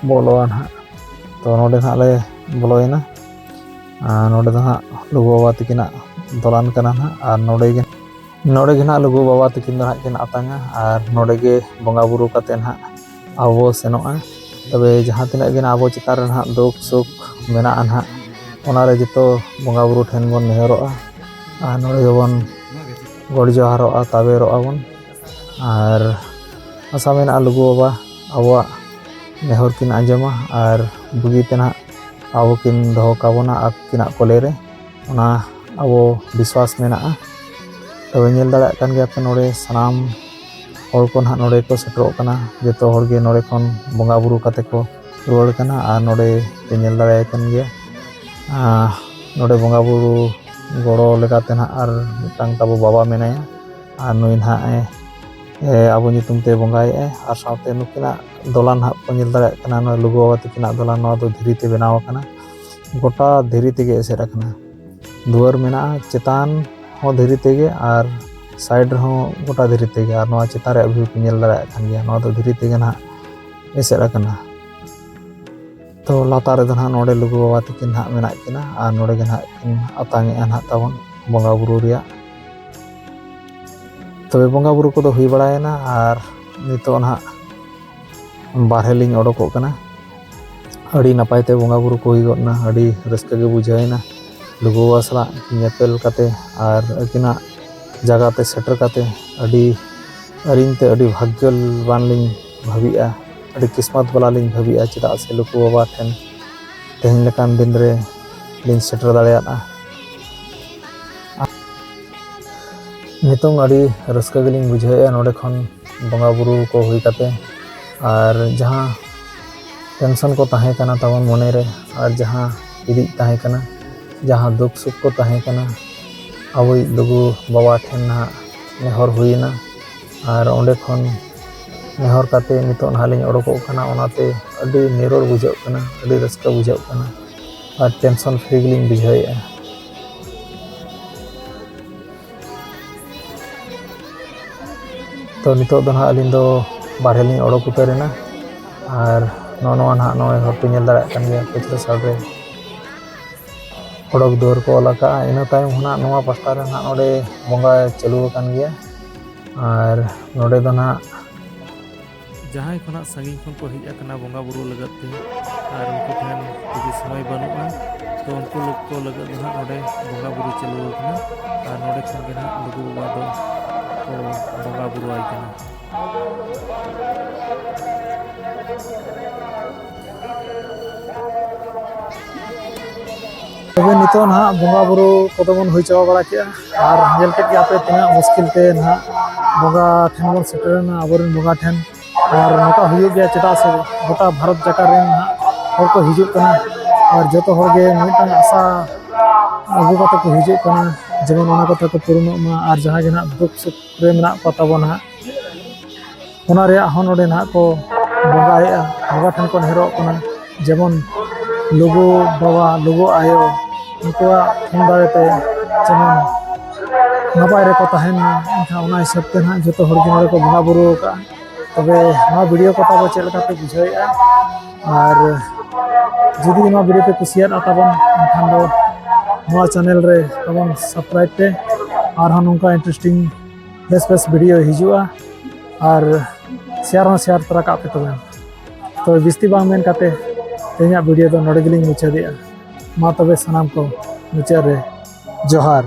ᱵᱚᱞᱚᱜᱼᱟ ᱱᱟᱦᱟᱜ ᱛᱚ ᱱᱚᱰᱮ ᱱᱟᱦᱟᱜ ᱞᱮ ᱵᱚᱞᱚᱭᱮᱱᱟ ᱟᱨ ᱱᱚᱰᱮ ᱫᱚ ᱱᱟᱦᱟᱜ ᱞᱩᱜᱩ ᱵᱟᱵᱟ ᱛᱟᱹᱠᱤᱱᱟᱜ ᱫᱚᱞᱟᱱ ᱠᱟᱱᱟ ᱱᱟᱦᱟᱜ ᱟᱨ ᱱᱚᱰᱮ ᱜᱮ ᱱᱟᱦᱟᱜ ᱞᱩᱜᱩ ᱵᱟᱵᱟ ᱛᱟᱹᱠᱤᱱ ᱫᱚ ᱱᱟᱦᱟᱜ ᱠᱤᱱ ᱟᱛᱟᱝᱟ ᱟᱨ ᱱᱚᱰᱮ ᱜᱮ ᱵᱚᱸᱜᱟ ᱵᱩᱨᱩ ᱠᱟᱛᱮ ᱱᱟᱦᱟᱜ ᱟᱵᱚ ᱵᱚ ᱥᱮᱱᱚᱜᱼᱟ ᱛᱚᱵᱮ ᱡᱟᱦᱟᱸ ᱛᱤᱱᱟᱹᱜ ᱜᱮ ᱟᱵᱚ ᱪᱮᱛᱟᱱ ᱨᱮ ᱱᱟᱦᱟᱜ ᱫᱩᱠ ᱥᱩᱠ ᱢᱮᱱᱟᱜᱼᱟ ᱱᱟᱦᱟᱜ ᱚᱱᱟᱨᱮ ᱡᱚᱛᱚ ᱵᱚᱸᱜᱟ ᱵᱩᱨᱩ ᱴᱷᱮᱱ ᱵᱚᱱ ᱱᱮᱦᱚᱨᱚᱜᱼᱟ ᱟᱨ ᱱᱚᱰᱮ ᱜᱮᱵᱚᱱ ᱜᱚᱰ ᱡᱚᱦᱟᱨᱚᱜᱼᱟ ᱛᱟᱵᱮᱨᱚᱜᱼᱟ ᱵᱚᱱ ᱟᱨ ᱟᱥᱟ ᱢᱮᱱᱟᱜᱼᱟ ᱞᱩᱜᱩ ᱵᱟᱵᱟ ᱟᱵᱚᱣᱟᱜ ᱱᱮᱦᱚᱨ ᱠᱤᱱ ᱟᱸᱡᱚᱢᱟ ᱟᱨ ᱵᱩᱜᱤᱛᱮ ᱱᱟᱦᱟᱜ ᱟᱵᱚ ᱠᱤᱱ ᱫᱚᱦᱚ ᱠᱟᱵᱚᱱᱟ ᱟᱹᱠᱤᱱᱟᱜ ᱠᱚᱞᱮᱨᱮ ᱚᱱᱟ ᱟᱵᱚ ᱵᱤᱥᱣᱟᱥ ᱢᱮᱱᱟᱜᱼᱟ ᱛᱚᱵᱮ ᱧᱮᱞ ᱫᱟᱲᱮᱭᱟᱜ ᱠᱟᱱ ᱜᱮᱭᱟ ᱯᱮ ᱱᱚᱰᱮ ᱥᱟᱱᱟᱢ ᱦᱚᱲ ᱠᱚ ᱱᱟᱦᱟᱜ ᱱᱚᱰᱮ ᱠᱚ ᱥᱮᱴᱮᱨᱚᱜ ᱠᱟᱱᱟ ᱡᱚᱛᱚ ᱦᱚᱲᱜᱮ ᱱᱚᱰᱮ ᱠᱷᱚᱱ ᱵᱚᱸᱜᱟ ᱵᱩᱨᱩ ᱠᱟᱛᱮ ko ruwar kana ar node pe nyel dare kan gya node bonga buru goro lekate na ar mitang tabu baba menaya ar nui na abo nyutum te bongai ar saute nukina dolan ha ko nyel dare kana no lugu baba tikina dolan no do dhiri te benaw kana gota dhiri tege eser akana duar mena chetan ho dhiri tege ar side ho gota dhiri tege ar no chetan re view nyel dare kan gya no do dhiri tege na eser akana तो लातार रे नोडे लुगु बाबा तकिन हा मेना किना are नोडे गे किन अतांगे अन हा ताबन बंगा बुरु रिया तबे बंगा बुरु को दो हुई बड़ायना आर नितो ना बारहे लिंग ओडोको कना अड़ी नपाय ते बंगा बुरु को हुई गना अड़ी रस्का गे बुझायना लुगु बाबा सला नेपेल काते आर अकिना जगह ते सेटर काते अड़ी अरिन ते अड़ी भाग्यवान लिंग भाबिया अड़ी किस्मत वाला लिंग भाबिया चेदा से लुगु बाबा ठेन तेहन लेकान दिन रे लिंग सेटर दाड़ेयाना नितों अड़ी रस्का गे लिंग बुझाया नोडे खन बंगा बुरु को हुई काते आर जहां टेंशन को ताहे कना तवन मने रे आर जहां इदी ताहे कना जहां दुख सुख को ताहे कना अबो लुगु बाबा ठेन ना नेहर हुईना आर ओंडे खन नेहर काते नितो नालिंग ओडोको कना ओनाते अड़ी निरोड़ बुझाव कना अड़ी रस्का बुझाव कना आर टेंशन फ्री गिलिंग बुझाया तो नितो दो ना अलिंग दो बारहे लिंग ओडोक उतारेना आर नोनवा ना नोय हर पे नेल दाड़ा कन गया पिछले साइड रे ओडोक दुआर को लका इना तायम हना नोवा पास्ता रे ना नोडे बंगा चालू कन गया आर नोडे दो ना जहां खना संगी खन को हिज अकना बंगा बुरु लगते आर उनको ठेन जुदी समय बनुआ तो उनको लोग को लगत ना नोडे बंगा बुरु चालू कना आर नोडे खन गे ना लुगु बाबा दो को बंगा बुरु आय कना तबे नितो ना बंगा बुरु कदो बन हुई चावा बड़ा किया आर जेल के आपे तिना मुश्किल ते ना बंगा ठेन बन सेटरना आबरन बंगा ठेन और नोका हुई गया चेदा से गोटा भारत जाका रेन ना हर को हिजुक कना और जतो हर गे मिटन आशा अगु कते को हिजुक कना जेमन ओना कते को पूर्ण मा और जहां गे ना दुख सुख रे मेना पता बना ᱚᱱᱟ ᱨᱮᱭᱟᱜ ᱦᱚᱸ ᱱᱚᱰᱮ ᱱᱟᱦᱟᱜ ᱠᱚ ᱵᱚᱸᱜᱟᱭᱮᱜᱼᱟ, ᱵᱚᱸᱜᱟ ᱴᱷᱮᱱ ᱠᱚ ᱱᱮᱦᱚᱨᱚᱜ ᱠᱟᱱᱟ ᱡᱮᱢᱚᱱ ᱞᱩᱜᱩ ᱵᱟᱵᱟ ᱞᱩᱜᱩ ᱟᱭᱳ ᱩᱱᱠᱩᱣᱟᱜ ᱛᱷᱩᱢ ᱫᱟᱲᱮᱛᱮ ᱡᱮᱢᱚᱱ ᱱᱟᱯᱟᱭ ᱨᱮᱠᱚ ᱛᱟᱦᱮᱱ ᱢᱟ, ᱮᱱᱠᱷᱟᱱ ᱚᱱᱟ ᱦᱤᱥᱟᱹᱵ ᱛᱮ ᱱᱟᱦᱟᱜ ᱡᱚᱛᱚ ᱦᱚᱲ ᱜᱮ ᱱᱚᱰᱮ ᱠᱚ ᱵᱚᱸᱜᱟ ᱵᱩᱨᱩ ᱟᱠᱟᱜᱼᱟ᱾ ᱛᱚᱵᱮ ᱱᱚᱣᱟ ᱵᱷᱤᱰᱤᱭᱳ ᱠᱚ ᱛᱟᱵᱚ ᱪᱮᱫ ᱞᱮᱠᱟ ᱯᱮ ᱵᱩᱡᱷᱟᱹᱣᱮᱫᱼᱟ? ᱟᱨ ᱡᱩᱫᱤ ᱱᱚᱣᱟ ᱵᱷᱤᱰᱤᱭᱳ ᱯᱮ ᱠᱩᱥᱤᱭᱟᱫ ᱛᱟᱵᱚᱱ ᱮᱱᱠᱷᱟन ᱫᱚ नवा चैनल रे तबन सब्सक्राइब पे और हम नौका इंटरेस्टिंग बेस बेस वीडियो हिजुआ और शेयर तरा का पे तबन तो बिस्ती बांग मेन काते तेना वीडियो दो नोडे गिलिंग मुचादिया मा तबे सनाम को मुचा रे जोहार।